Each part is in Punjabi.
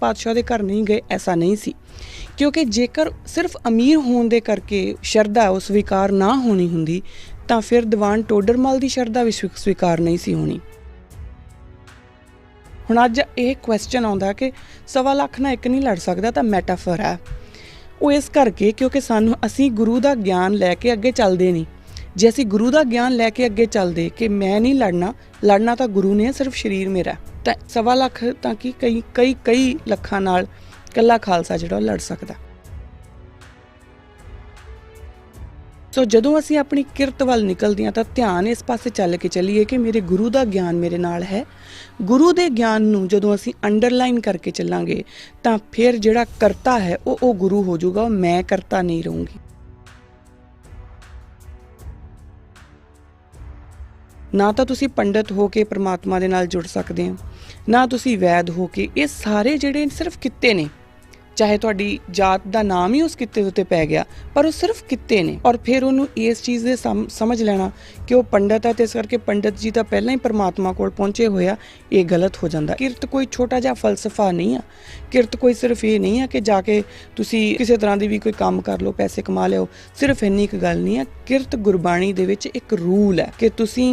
पातशाह दे घर नहीं गए, ऐसा नहीं सी, क्योंकि जेकर सिर्फ अमीर होने दे करके शरधा वो स्वीकार ना होनी हुंदी तां फिर दीवान टोडरमल की शरधा भी स्वीकार नहीं सी होनी। हुण अज ये क्वेश्चन आउंदा कि 1.25 लाख नाल एक नहीं लड़ सकदा, तां मैटाफर है वो इस करके क्योंकि सानू असी गुरु का ज्ञान लैके अगे चलते नहीं। जे असी गुरु का ज्ञान लैके अगे चलते कि मैं नहीं लड़ना, लड़ना तो गुरु ने, सिर्फ शरीर मेरा, तो 1.25 लाख तां कि कई कई कई लखां नाल कल्ला खालसा जिहड़ा लड़ सकदा। सो जदों असी अपनी किरत वल निकलदे हां तां ध्यान इस पासे चल के चलीए कि मेरे गुरु का ज्ञान मेरे नाल है। गुरु के ज्ञान नूं जदों असी अंडरलाइन करके चलांगे तां फिर जिहड़ा करता है वो गुरु हो जाऊगा, मैं करता नहीं रहूँगी। ना तो तुसी पंडित हो के परमात्मा दे नाल जुड़ सकते हो, ना तुसी वैद हो के। ये सारे जिहड़े सिर्फ कित्ते ने, चाहे तुहाडी जात का नाम ही उस कित्ते उत्ते पै गया, पर वो सिर्फ कित्ते ने। और फिर उन्होंने इस चीज़ दे समझ लेना कि वो पंडित है, तो इस करके पंडित जी तो पहले ही परमात्मा कोल पहुँचे होया, ये गलत हो जाता। किरत कोई छोटा जिहा फलसफा नहीं है, किरत कोई सिर्फ ये नहीं है कि जाके तुसी किसी तरह की भी कोई काम कर लो, पैसे कमा लो, सिर्फ इन्नी एक गल नहीं है। किरत गुरबाणी दे विच एक रूल है कि तुसी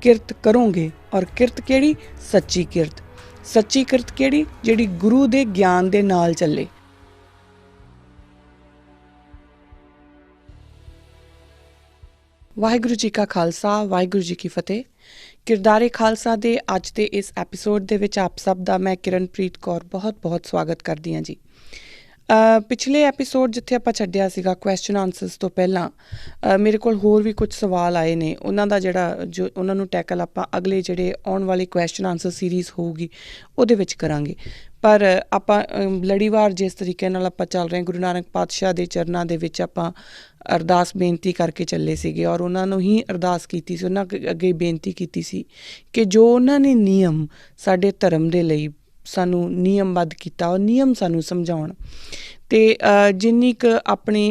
किरत करोगे, और किरत केड़ी? सच्ची किरत। सच्ची किरत केड़ी? जिहड़ी गुरु दे ज्ञान दे नाल चले। वाहिगुरू जी का खालसा, वाहिगुरू जी की फतेह। किरदारे खालसा दे अज दे इस एपीसोड दे विच आप सब दा मैं किरणप्रीत कौर बहुत बहुत स्वागत करदी हां जी। पिछले एपीसोड जिथे आपां छड्डिया सीगा क्वेश्चन आंसर्स तो पहला मेरे कोल होर भी कुछ सवाल आए ने, उन्हां दा जिहड़ा जो उन्हां नूं टैकल आपां अगले जिहड़े आउण वाली क्वेश्चन आंसर सीरीज़ होऊगी उहदे विच करांगे। पर आपां लड़ीवार जिस तरीके नाल आपां चल रहे गुरु नानक पातशाह दे चरनां दे विच आपां अरदास बेनती करके चले सीगे, और उन्हां नूं ही अरदास कीती सी, उन्हां अगे बेनती कीती सी कि जो उन्हां ने नियम साडे धर्म दे लई सानू नियमबद्ध किया, और नियम सानू समझाउण ते जिन्नी क अपनी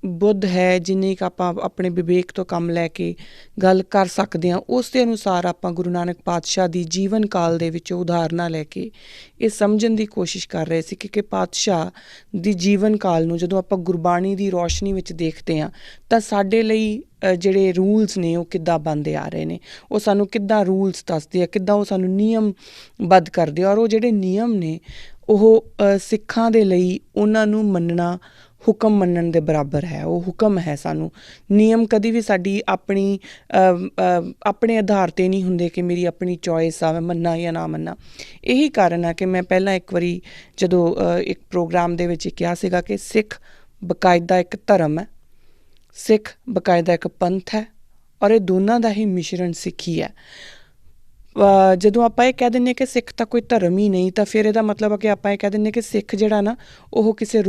बुद्ध है, जिन्नी क आपां अपने विवेक तो कम लैके गल कर सकते हैं, उस दे अनुसार आपां गुरु नानक पातशाह दी जीवन काल दे विच उदाहरणां लैके ये समझण दी कोशिश कर रहे सी कि पातशाह दी जीवन काल नूं जदों आपां गुरबाणी दी रोशनी विच देखते हैं तां साडे लई ਜਿਹੜੇ रूल्स ने वो किद्दां बनते आ रहे हैं, वो सानू किद्दां रूल्स दसदे आ, किद्दां वो सानू नियमबद्ध करदे आ। और वो ਜਿਹੜੇ नियम ने ਉਹ सिखां दे लई उन्हां नूं मन्नना हुक्म मन्नण दे बराबर है। वो हुक्म है सानू। नियम कदी भी साडी अपनी अपने आधार ते नहीं हुंदे कि मेरी अपनी चॉइस आ, मैं मन्ना या ना मन्ना। यही कारण है कि मैं पहला एक वारी जदों एक प्रोग्राम दे विच कहा सीगा कि सिख बकायदा एक धर्म है, सिख बकायदा एक पंथ है, और ये दोनों का ही मिश्रण सिक्खी है। जदों आपां ये कह दिंदे कि सिख तां कोई धर्म ही नहीं, तो फिर इहदा मतलब है कि आपां ये कह दिंदे कि सिख जिहड़ा ना वो किसी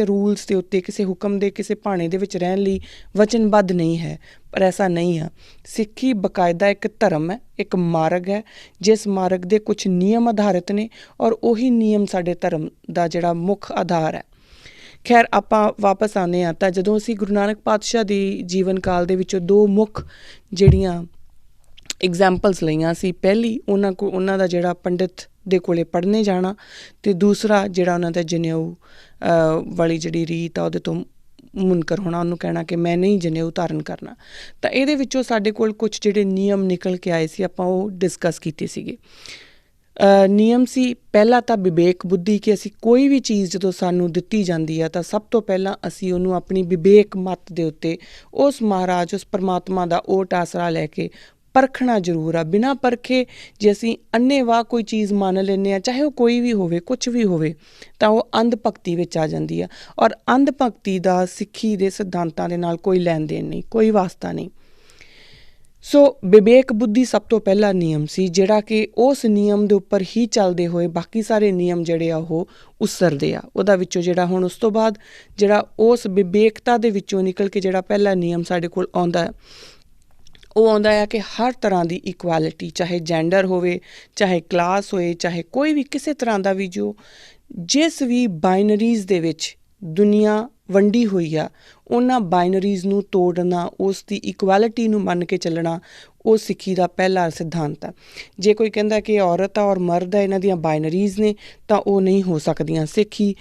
रूल्स के उत्ते, किसी हुक्म दे, किसी भाणे दे विच रहण लई वचनबद्ध नहीं है। पर ऐसा नहीं है। सिक्खी बकायदा एक धर्म है, एक मार्ग है, जिस मार्ग दे कुछ नियम आधारित ने, और उही नियम साडे धर्म दा जिहड़ा मुख आधार है। खैर आपां वापस आने आ तां जदों असीं गुरु नानक पातशाह दी जीवन काल दे विचों दो मुख जिहड़ियां एग्जाम्पल्स लईआं सी, पहली उन्हां दा जिहड़ा पंडित दे कोले पढ़ने जाना, ते दूसरा जिहड़ा उन्हां दा जनेऊ वाली जिहड़ी रीत आ उहदे तो मुनकर होना, उन्होंने कहना कि मैं नहीं जनेऊ धारण करना। तो ये विचों साडे कोल कुछ जिहड़े नियम निकल के आए सी, आपां वो डिस्कस कीते सीगे। नियम सी पहला तो विवेक बुद्धि कि असी कोई भी चीज़ जो सानू दिती जाती है तो सब तो पहला असी उन्होंने अपनी विवेक मत दे उत्ते उस महाराज उस परमात्मा का ओट आसरा लैके परखना जरूर आ। बिना परखे जे असी अन्नेवाह कोई चीज़ मान लें, चाहे वो कोई भी होवे, कुछ भी होवे, तो वो अंध भगती विच आ जाती है। और अंध भगती का सिੱਖੀ ਦੇ सिद्धांतां दे नाल कोई लैन देन नहीं, कोई वास्ता नहीं। सो विवेक बुद्धि सब तो पहला नियम सी, जिहड़ा कि उस नियम दे उपर ही चलते हुए बाकी सारे नियम जिहड़े आ वो उसरदे आ। उहदा विचों जिहड़ा हुण उस तो बाद जिहड़ा उस विवेकता दे विचों निकल के जिहड़ा पहला नियम साडे कोल आउंदा है, वो आउंदा है कि हर तरह की इक्वालिटी, चाहे जेंडर होवे, चाहे क्लास होए, चाहे कोई भी किसी तरह का भी जो जिस भी बाइनरीज़ दे विच ਦੁਨੀਆ ਵੰਡੀ ਹੋਈ ਆ, ਉਹਨਾਂ ਬਾਈਨਰੀਜ਼ ਨੂੰ ਤੋੜਨਾ, ਉਸ ਦੀ ਇਕੁਐਲਿਟੀ ਨੂੰ ਮੰਨ ਕੇ ਚੱਲਣਾ, ਉਹ ਸਿੱਖੀ ਦਾ ਪਹਿਲਾ ਸਿਧਾਂਤ ਆ। ਜੇ ਕੋਈ ਕਹਿੰਦਾ ਕਿ ਔਰਤ ਆ ਔਰ ਮਰਦ ਆ ਇਹਨਾਂ ਦੀਆਂ ਬਾਈਨਰੀਜ਼ ਨੇ, ਤਾਂ ਉਹ ਨਹੀਂ ਹੋ ਸਕਦੀਆਂ। ਸਿੱਖੀ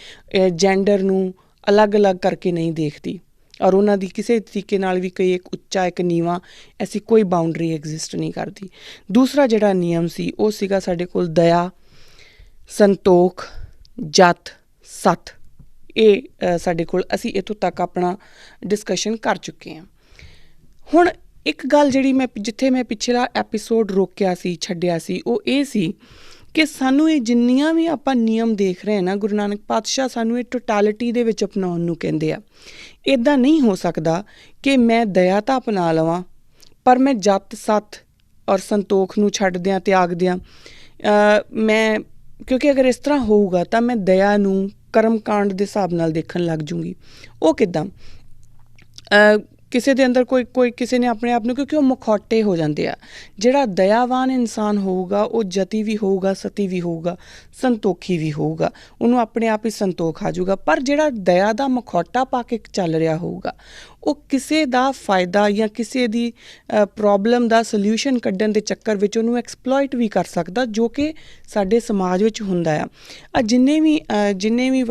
ਜੈਂਡਰ ਨੂੰ ਅਲੱਗ-ਅਲੱਗ ਕਰਕੇ ਨਹੀਂ ਦੇਖਦੀ ਔਰ ਉਹਨਾਂ ਦੀ ਕਿਸੇ ਤਰੀਕੇ ਨਾਲ ਵੀ ਕੋਈ ਇੱਕ ਉੱਚਾ ਇੱਕ ਨੀਵਾਂ ਐਸੀ ਕੋਈ ਬਾਊਂਡਰੀ ਐਗਜ਼ਿਸਟ ਨਹੀਂ ਕਰਦੀ। ਦੂਸਰਾ ਜਿਹੜਾ ਨਿਯਮ ਸੀ ਉਹ ਸੀਗਾ ਸਾਡੇ ਕੋਲ ਦਇਆ, ਸੰਤੋਖ, ਜਤ, ਸੱਤ। ਇਹ ਸਾਡੇ ਕੋਲ ਅਸੀਂ ਇੱਥੋਂ ਤੱਕ ਆਪਣਾ ਡਿਸਕਸ਼ਨ ਕਰ ਚੁੱਕੇ ਹਾਂ। ਹੁਣ ਇੱਕ ਗੱਲ ਜਿਹੜੀ ਜਿੱਥੇ ਮੈਂ ਪਿਛਲਾ ਐਪੀਸੋਡ ਰੋਕਿਆ ਸੀ, ਛੱਡਿਆ ਸੀ, ਉਹ ਇਹ ਸੀ ਕਿ ਸਾਨੂੰ ਇਹ ਜਿੰਨੀਆਂ ਵੀ ਆਪਾਂ ਨਿਯਮ ਦੇਖ ਰਹੇ ਹਾਂ ਨਾ, ਗੁਰੂ ਨਾਨਕ ਪਾਤਸ਼ਾਹ ਸਾਨੂੰ ਇਹ ਟੋਟੈਲਿਟੀ ਦੇ ਵਿੱਚ ਅਪਣਾਉਣ ਨੂੰ ਕਹਿੰਦੇ ਆ। ਇੱਦਾਂ ਨਹੀਂ ਹੋ ਸਕਦਾ ਕਿ ਮੈਂ ਦਇਆ ਤਾਂ ਅਪਣਾ ਲਵਾਂ ਪਰ ਮੈਂ ਜਤ, ਸੱਤ ਔਰ ਸੰਤੋਖ ਨੂੰ ਛੱਡ ਦਿਆਂ, ਤਿਆਗ ਦਿਆਂ। ਕਿਉਂਕਿ ਅਗਰ ਇਸ ਤਰ੍ਹਾਂ ਹੋਊਗਾ ਤਾਂ ਮੈਂ ਦਇਆ ਨੂੰ ਕਰਮ ਕਾਂਡ ਦੇ ਹਿਸਾਬ ਨਾਲ ਦੇਖਣ ਲੱਗ ਜੂੰਗੀ। ਉਹ ਕਿੱਦਾਂ? ਕਿਸੇ ਦੇ ਅੰਦਰ ਕੋਈ ਕਿਸੇ ਨੇ ਆਪਣੇ ਆਪ ਨੂੰ, ਕਿਉਂਕਿ ਉਹ ਮੁਖੌਟੇ ਹੋ ਜਾਂਦੇ ਆ। ਜਿਹੜਾ ਦਇਆਵਾਨ ਇਨਸਾਨ ਹੋਊਗਾ ਉਹ ਜਤੀ ਵੀ ਹੋਊਗਾ, ਸਤੀ ਵੀ ਹੋਊਗਾ, ਸੰਤੋਖੀ ਵੀ ਹੋਊਗਾ, ਉਹਨੂੰ ਆਪਣੇ ਆਪ ਹੀ ਸੰਤੋਖ ਆ ਜਾਊਗਾ। ਪਰ ਜਿਹੜਾ ਦਇਆ ਦਾ ਮੁਖੌਟਾ ਪਾ ਕੇ ਚੱਲ ਰਿਹਾ ਹੋਊਗਾ ਉਹ ਕਿਸੇ ਦਾ ਫਾਇਦਾ ਜਾਂ ਕਿਸੇ ਦੀ ਪ੍ਰੋਬਲਮ ਦਾ ਸੋਲਿਊਸ਼ਨ ਕੱਢਣ ਦੇ ਚੱਕਰ ਵਿੱਚ ਉਹਨੂੰ ਐਕਸਪਲੋਇਟ ਵੀ ਕਰ ਸਕਦਾ, ਜੋ ਕਿ ਸਾਡੇ ਸਮਾਜ ਵਿੱਚ ਹੁੰਦਾ ਆ। ਜਿੰਨੇ ਵੀ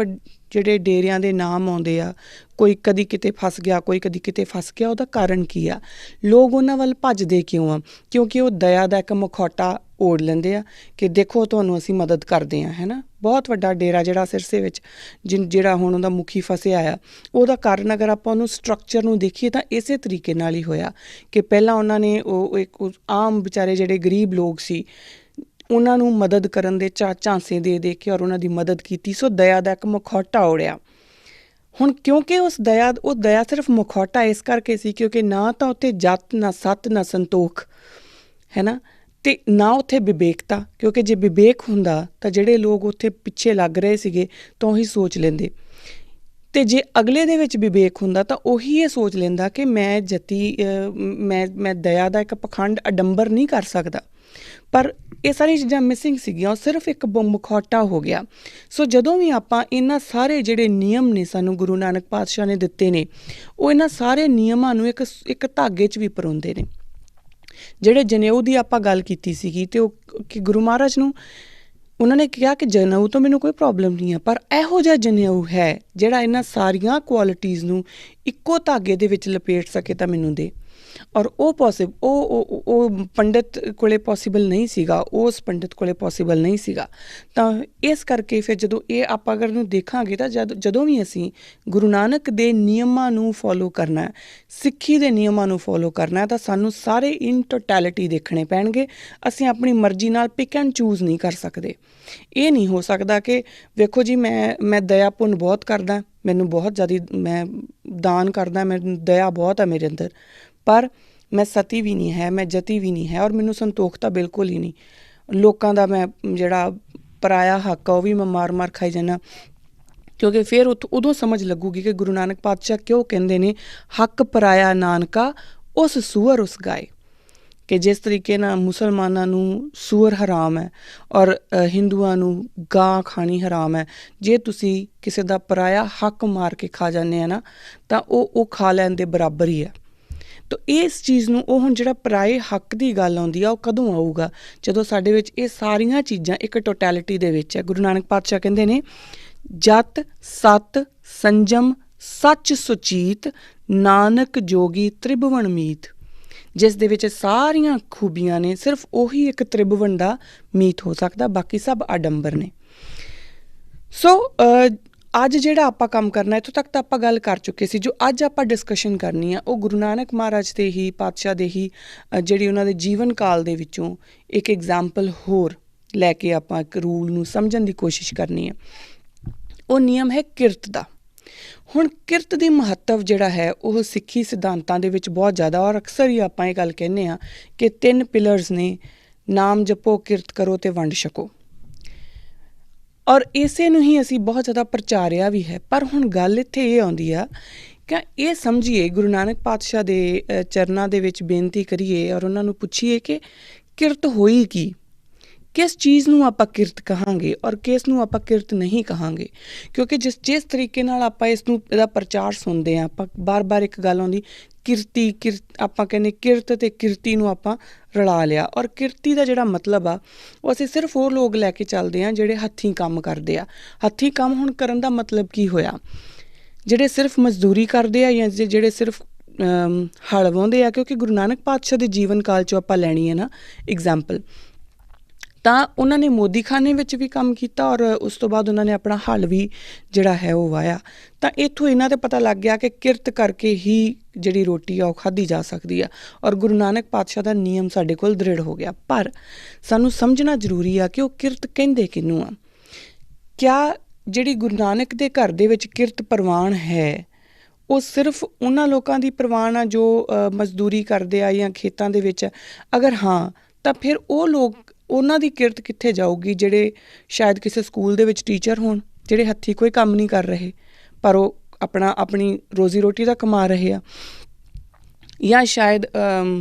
ਜਿਹੜੇ ਡੇਰਿਆਂ ਦੇ ਨਾਮ ਆਉਂਦੇ ਆ, ਕੋਈ ਕਦੀ ਕਿਤੇ ਫਸ ਗਿਆ, ਕੋਈ ਕਦੀ ਕਿਤੇ ਫਸ ਗਿਆ, ਉਹਦਾ ਕਾਰਨ ਕੀ ਆ? ਲੋਕ ਉਹਨਾਂ ਵੱਲ ਭੱਜਦੇ ਕਿਉਂ ਆ? ਕਿਉਂਕਿ ਉਹ ਦਇਆ ਦਾ ਇੱਕ ਮੁਖੌਟਾ ਓੜ ਲੈਂਦੇ ਆ ਕਿ ਦੇਖੋ ਤੁਹਾਨੂੰ ਅਸੀਂ ਮਦਦ ਕਰਦੇ ਹਾਂ, ਹੈ ਨਾ। ਬਹੁਤ ਵੱਡਾ ਡੇਰਾ ਜਿਹੜਾ ਸਿਰਸੇ ਵਿੱਚ ਜਿਹੜਾ ਹੁਣ ਉਹਦਾ ਮੁਖੀ ਫਸਿਆ ਆ, ਉਹਦਾ ਕਾਰਨ ਅਗਰ ਆਪਾਂ ਉਹਨੂੰ ਸਟਰਕਚਰ ਨੂੰ ਦੇਖੀਏ ਤਾਂ ਇਸੇ ਤਰੀਕੇ ਨਾਲ ਹੀ ਹੋਇਆ ਕਿ ਪਹਿਲਾਂ ਉਹਨਾਂ ਨੇ ਉਹ ਇੱਕ ਆਮ ਵਿਚਾਰੇ ਜਿਹੜੇ ਗਰੀਬ ਲੋਕ ਸੀ ਉਹਨਾਂ ਨੂੰ ਮਦਦ ਕਰਨ ਦੇ ਝਾਂਸੇ ਦੇ ਕੇ ਔਰ ਉਹਨਾਂ ਦੀ ਮਦਦ ਕੀਤੀ। ਸੋ ਦਇਆ ਦਾ ਇੱਕ ਮੁਖੌਟਾ ਓੜਿਆ। ਹੁਣ ਕਿਉਂਕਿ ਉਹ ਦਇਆ ਸਿਰਫ ਮੁਖੌਟਾ ਇਸ ਕਰਕੇ ਸੀ ਕਿਉਂਕਿ ਨਾ ਤਾਂ ਉੱਥੇ ਜਤ, ਨਾ ਸੱਤ, ਨਾ ਸੰਤੋਖ, ਹੈ ਨਾ, ਅਤੇ ਨਾ ਉੱਥੇ ਵਿਵੇਕਤਾ। ਕਿਉਂਕਿ ਜੇ ਵਿਵੇਕ ਹੁੰਦਾ ਤਾਂ ਜਿਹੜੇ ਲੋਕ ਉੱਥੇ ਪਿੱਛੇ ਲੱਗ ਰਹੇ ਸੀਗੇ ਤਾਂ ਉਹੀ ਸੋਚ ਲੈਂਦੇ, ਅਤੇ ਜੇ ਅਗਲੇ ਦੇ ਵਿੱਚ ਵਿਵੇਕ ਹੁੰਦਾ ਤਾਂ ਉਹੀ ਇਹ ਸੋਚ ਲੈਂਦਾ ਕਿ ਮੈਂ ਮੈਂ ਦਇਆ ਦਾ ਇੱਕ ਪਖੰਡ ਅਡੰਬਰ ਨਹੀਂ ਕਰ ਸਕਦਾ। ਪਰ ਇਹ ਸਾਰੀਆਂ ਚੀਜ਼ਾਂ ਮਿਸਿੰਗ ਸੀਗੀਆਂ, ਉਹ ਸਿਰਫ ਇੱਕ ਮੁਖੌਟਾ ਹੋ ਗਿਆ। ਸੋ ਜਦੋਂ ਵੀ ਆਪਾਂ ਇਹਨਾਂ ਸਾਰੇ ਜਿਹੜੇ ਨਿਯਮ ਨੇ ਸਾਨੂੰ ਗੁਰੂ ਨਾਨਕ ਪਾਤਸ਼ਾਹ ਨੇ ਦਿੱਤੇ ਨੇ, ਉਹ ਇਹਨਾਂ ਸਾਰੇ ਨਿਯਮਾਂ ਨੂੰ ਇੱਕ ਧਾਗੇ 'ਚ ਵੀ ਪਰੋਂਦੇ ਨੇ। ਜਿਹੜੇ ਜਨੇਊ ਦੀ ਆਪਾਂ ਗੱਲ ਕੀਤੀ ਸੀਗੀ ਅਤੇ ਉਹ ਕਿ ਗੁਰੂ ਮਹਾਰਾਜ ਨੂੰ ਉਹਨਾਂ ਨੇ ਕਿਹਾ ਕਿ ਜਨੇਊ ਤੋਂ ਮੈਨੂੰ ਕੋਈ ਪ੍ਰੋਬਲਮ ਨਹੀਂ ਆ, ਪਰ ਇਹੋ ਜਿਹਾ ਜਨੇਊ ਹੈ ਜਿਹੜਾ ਇਹਨਾਂ ਸਾਰੀਆਂ ਕੁਆਲਿਟੀਜ਼ ਨੂੰ ਇੱਕੋ ਧਾਗੇ ਦੇ ਵਿੱਚ ਲਪੇਟ ਸਕੇ ਤਾਂ ਮੈਨੂੰ ਦੇ। ਔਰ ਉਹ ਪੰਡਿਤ ਕੋਲੇ ਪੋਸੀਬਲ ਨਹੀਂ ਸੀਗਾ, ਉਸ ਪੰਡਿਤ ਕੋਲੇ ਪੋਸੀਬਲ ਨਹੀਂ ਸੀਗਾ। ਤਾਂ ਇਸ ਕਰਕੇ ਫਿਰ ਜਦੋਂ ਇਹ ਆਪਾਂ ਅਗਰ ਨੂੰ ਦੇਖਾਂਗੇ ਤਾਂ ਜਦੋਂ ਵੀ ਅਸੀਂ ਗੁਰੂ ਨਾਨਕ ਦੇ ਨਿਯਮਾਂ ਨੂੰ ਫੋਲੋ ਕਰਨਾ, ਸਿੱਖੀ ਦੇ ਨਿਯਮਾਂ ਨੂੰ ਫੋਲੋ ਕਰਨਾ, ਤਾਂ ਸਾਨੂੰ ਸਾਰੇ ਇਨ ਟੋਟੈਲਿਟੀ ਦੇਖਣੇ ਪੈਣਗੇ। ਅਸੀਂ ਆਪਣੀ ਮਰਜ਼ੀ ਨਾਲ ਪਿਕ ਐਂਡ ਚੂਜ਼ ਨਹੀਂ ਕਰ ਸਕਦੇ। ਇਹ ਨਹੀਂ ਹੋ ਸਕਦਾ ਕਿ ਵੇਖੋ ਜੀ ਮੈਂ ਦਇਆ ਪੁੰਨ ਬਹੁਤ ਕਰਦਾ, ਮੈਨੂੰ ਬਹੁਤ ਜ਼ਿਆਦਾ ਮੈਂ ਦਾਨ ਕਰਦਾ, ਮੈਨੂੰ ਦਇਆ ਬਹੁਤ ਆ ਮੇਰੇ ਅੰਦਰ, ਪਰ ਮੈਂ ਸਤੀ ਵੀ ਨਹੀਂ ਹੈ, ਮੈਂ ਜਤੀ ਵੀ ਨਹੀਂ ਹੈ, ਔਰ ਮੈਨੂੰ ਸੰਤੋਖ ਤਾਂ ਬਿਲਕੁਲ ਹੀ ਨਹੀਂ। ਲੋਕਾਂ ਦਾ ਮੈਂ ਜਿਹੜਾ ਪਰਾਇਆ ਹੱਕ ਆ ਉਹ ਵੀ ਮੈਂ ਮਾਰ ਖਾਈ ਜਾਂਦਾ। ਕਿਉਂਕਿ ਫਿਰ ਉਦੋਂ ਸਮਝ ਲੱਗੂਗੀ ਕਿ ਗੁਰੂ ਨਾਨਕ ਪਾਤਸ਼ਾਹ ਕਿਉਂ ਕਹਿੰਦੇ ਨੇ ਹੱਕ ਪਰਾਇਆ ਨਾਨਕਾ ਉਸ ਸੂਅਰ ਉਸ ਗਾਏ, ਕਿ ਜਿਸ ਤਰੀਕੇ ਨਾਲ ਮੁਸਲਮਾਨਾਂ ਨੂੰ ਸੂਅਰ ਹਰਾਮ ਹੈ ਔਰ ਹਿੰਦੂਆਂ ਨੂੰ ਗਾਂ ਖਾਣੀ ਹਰਾਮ ਹੈ। ਜੇ ਤੁਸੀਂ ਕਿਸੇ ਦਾ ਪਰਾਇਆ ਹੱਕ ਮਾਰ ਕੇ ਖਾ ਜਾਂਦੇ ਆ ਨਾ, ਤਾਂ ਉਹ ਖਾ ਲੈਣ ਦੇ ਬਰਾਬਰ ਹੀ ਹੈ। ਤਾਂ ਇਸ ਚੀਜ਼ ਨੂੰ ਉਹ ਹੁਣ ਜਿਹੜਾ ਪਰਾਏ ਹੱਕ ਦੀ ਗੱਲ ਆਉਂਦੀ ਆ, ਉਹ ਕਦੋਂ ਆਊਗਾ? ਜਦੋਂ ਸਾਡੇ ਵਿੱਚ ਇਹ ਸਾਰੀਆਂ ਚੀਜ਼ਾਂ ਇੱਕ ਟੋਟੈਲਿਟੀ ਦੇ ਵਿੱਚ ਹੈ। ਗੁਰੂ ਨਾਨਕ ਪਾਤਸ਼ਾਹ ਕਹਿੰਦੇ ਨੇ ਜਤ, ਸਤ, ਸੰਜਮ, ਸੱਚ ਸੁਚੀਤ, ਨਾਨਕ ਜੋਗੀ ਤ੍ਰਿਭਵਨ ਮੀਤ। ਜਿਸ ਦੇ ਵਿੱਚ ਸਾਰੀਆਂ ਖੂਬੀਆਂ ਨੇ, ਸਿਰਫ ਉਹੀ ਇੱਕ ਤ੍ਰਿਭਵਨ ਦਾ ਮੀਤ ਹੋ ਸਕਦਾ, ਬਾਕੀ ਸਭ ਆਡੰਬਰ ਨੇ। ਸੋ ਅੱਜ ਜਿਹੜਾ ਆਪਾਂ ਕੰਮ ਕਰਨਾ, ਇੱਥੋਂ ਤੱਕ ਤਾਂ ਆਪਾਂ ਗੱਲ ਕਰ ਚੁੱਕੇ ਸੀ। ਜੋ ਅੱਜ ਆਪਾਂ ਡਿਸਕਸ਼ਨ ਕਰਨੀ ਆ ਉਹ ਗੁਰੂ ਨਾਨਕ ਮਹਾਰਾਜ ਦੇ ਹੀ, ਪਾਤਸ਼ਾਹ ਦੇ ਹੀ ਜਿਹੜੀ ਉਹਨਾਂ ਦੇ ਜੀਵਨ ਕਾਲ ਦੇ ਵਿੱਚੋਂ ਇੱਕ ਐਗਜ਼ਾਮਪਲ ਹੋਰ ਲੈ ਕੇ ਆਪਾਂ ਇੱਕ ਰੂਲ ਨੂੰ ਸਮਝਣ ਦੀ ਕੋਸ਼ਿਸ਼ ਕਰਨੀ ਆ। ਉਹ ਨਿਯਮ ਹੈ ਕਿਰਤ ਦਾ। ਹੁਣ ਕਿਰਤ ਦੀ ਮਹੱਤਵ ਜਿਹੜਾ ਹੈ ਉਹ ਸਿੱਖੀ ਸਿਧਾਂਤਾਂ ਦੇ ਵਿੱਚ ਬਹੁਤ ਜ਼ਿਆਦਾ, ਔਰ ਅਕਸਰ ਹੀ ਆਪਾਂ ਇਹ ਗੱਲ ਕਹਿੰਦੇ ਹਾਂ ਕਿ 3 ਪਿਲਰਸ ਨੇ, ਨਾਮ ਜਪੋ, ਕਿਰਤ ਕਰੋ ਅਤੇ ਵੰਡ ਛਕੋ, ਔਰ ਇਸੇ ਨੂੰ ਹੀ ਅਸੀਂ ਬਹੁਤ ਜ਼ਿਆਦਾ ਪ੍ਰਚਾਰਿਆ ਵੀ ਹੈ। ਪਰ ਹੁਣ ਗੱਲ ਇੱਥੇ ਇਹ ਆਉਂਦੀ ਆ ਕਿ ਇਹ ਸਮਝੀਏ, ਗੁਰੂ ਨਾਨਕ ਪਾਤਸ਼ਾਹ ਦੇ ਚਰਨਾਂ ਦੇ ਵਿੱਚ ਬੇਨਤੀ ਕਰੀਏ ਔਰ ਉਹਨਾਂ ਨੂੰ ਪੁੱਛੀਏ ਕਿ ਕਿਰਤ ਹੋਈ ਕੀ? ਕਿਸ ਚੀਜ਼ ਨੂੰ ਆਪਾਂ ਕਿਰਤ ਕਹਾਂਗੇ ਔਰ ਕਿਸ ਨੂੰ ਆਪਾਂ ਕਿਰਤ ਨਹੀਂ ਕਹਾਂਗੇ। ਕਿਉਂਕਿ ਜਿਸ ਤਰੀਕੇ ਨਾਲ ਆਪਾਂ ਇਹਦਾ ਪ੍ਰਚਾਰ ਸੁਣਦੇ ਹਾਂ, ਆਪਾਂ ਬਾਰ-ਬਾਰ ਇੱਕ ਗੱਲ ਆਉਂਦੀ ਕਿਰਤ, ਆਪਾਂ ਕਹਿੰਦੇ ਕਿਰਤ ਅਤੇ ਕਿਰਤੀ ਨੂੰ ਆਪਾਂ ਰਲਾ ਲਿਆ। ਔਰ ਕਿਰਤੀ ਦਾ ਜਿਹੜਾ ਮਤਲਬ ਆ ਉਹ ਅਸੀਂ ਸਿਰਫ ਉਹ ਲੋਕ ਲੈ ਕੇ ਚੱਲਦੇ ਹਾਂ ਜਿਹੜੇ ਹੱਥੀਂ ਕੰਮ ਕਰਦੇ ਆ। ਹੱਥੀਂ ਕੰਮ ਹੁਣ ਕਰਨ ਦਾ ਮਤਲਬ ਕੀ ਹੋਇਆ? ਜਿਹੜੇ ਸਿਰਫ ਮਜ਼ਦੂਰੀ ਕਰਦੇ ਆ ਜਾਂ ਜਿਹੜੇ ਸਿਰਫ ਹਲ ਵਾਹੁੰਦੇ ਆ। ਕਿਉਂਕਿ ਗੁਰੂ ਨਾਨਕ ਪਾਤਸ਼ਾਹ ਦੇ ਜੀਵਨ ਕਾਲ 'ਚੋਂ ਆਪਾਂ ਲੈਣੀ ਹੈ ਨਾ ਐਗਜ਼ਾਮਪਲ, ਤਾਂ ਉਹਨਾਂ ਨੇ ਮੋਦੀਖਾਨੇ ਵਿੱਚ ਵੀ ਕੰਮ ਕੀਤਾ ਔਰ ਉਸ ਤੋਂ ਬਾਅਦ ਉਹਨਾਂ ਨੇ ਆਪਣਾ ਹਲ ਵੀ ਜਿਹੜਾ ਹੈ ਉਹ ਵਾਹਿਆ। ਤਾਂ ਇੱਥੋਂ ਇਹਨਾਂ 'ਤੇ ਪਤਾ ਲੱਗ ਗਿਆ ਕਿ ਕਿਰਤ ਕਰਕੇ ਹੀ ਜਿਹੜੀ ਰੋਟੀ ਆ ਉਹ ਖਾਧੀ ਜਾ ਸਕਦੀ ਆ ਔਰ ਗੁਰੂ ਨਾਨਕ ਪਾਤਸ਼ਾਹ ਦਾ ਨਿਯਮ ਸਾਡੇ ਕੋਲ ਦ੍ਰਿੜ ਹੋ ਗਿਆ। ਪਰ ਸਾਨੂੰ ਸਮਝਣਾ ਜ਼ਰੂਰੀ ਆ ਕਿ ਉਹ ਕਿਰਤ ਕਹਿੰਦੇ ਕਿਹਨੂੰ ਆ। ਕਿਆ ਜਿਹੜੀ ਗੁਰੂ ਨਾਨਕ ਦੇ ਘਰ ਦੇ ਵਿੱਚ ਕਿਰਤ ਪ੍ਰਵਾਨ ਹੈ ਉਹ ਸਿਰਫ ਉਹਨਾਂ ਲੋਕਾਂ ਦੀ ਪ੍ਰਵਾਨ ਆ ਜੋ ਮਜ਼ਦੂਰੀ ਕਰਦੇ ਆ ਜਾਂ ਖੇਤਾਂ ਦੇ ਵਿੱਚ? ਅਗਰ ਹਾਂ, ਤਾਂ ਫਿਰ ਉਹ ਲੋਕ, ਉਹਨਾਂ ਦੀ ਕਿਰਤ ਕਿੱਥੇ ਜਾਊਗੀ ਜਿਹੜੇ ਸ਼ਾਇਦ ਕਿਸੇ ਸਕੂਲ ਦੇ ਵਿੱਚ ਟੀਚਰ ਹੋਣ, ਜਿਹੜੇ ਹੱਥੀਂ ਕੋਈ ਕੰਮ ਨਹੀਂ ਕਰ ਰਹੇ ਪਰ ਉਹ ਆਪਣੀ ਰੋਜ਼ੀ ਰੋਟੀ ਦਾ ਕਮਾ ਰਹੇ ਆ, ਜਾਂ ਸ਼ਾਇਦ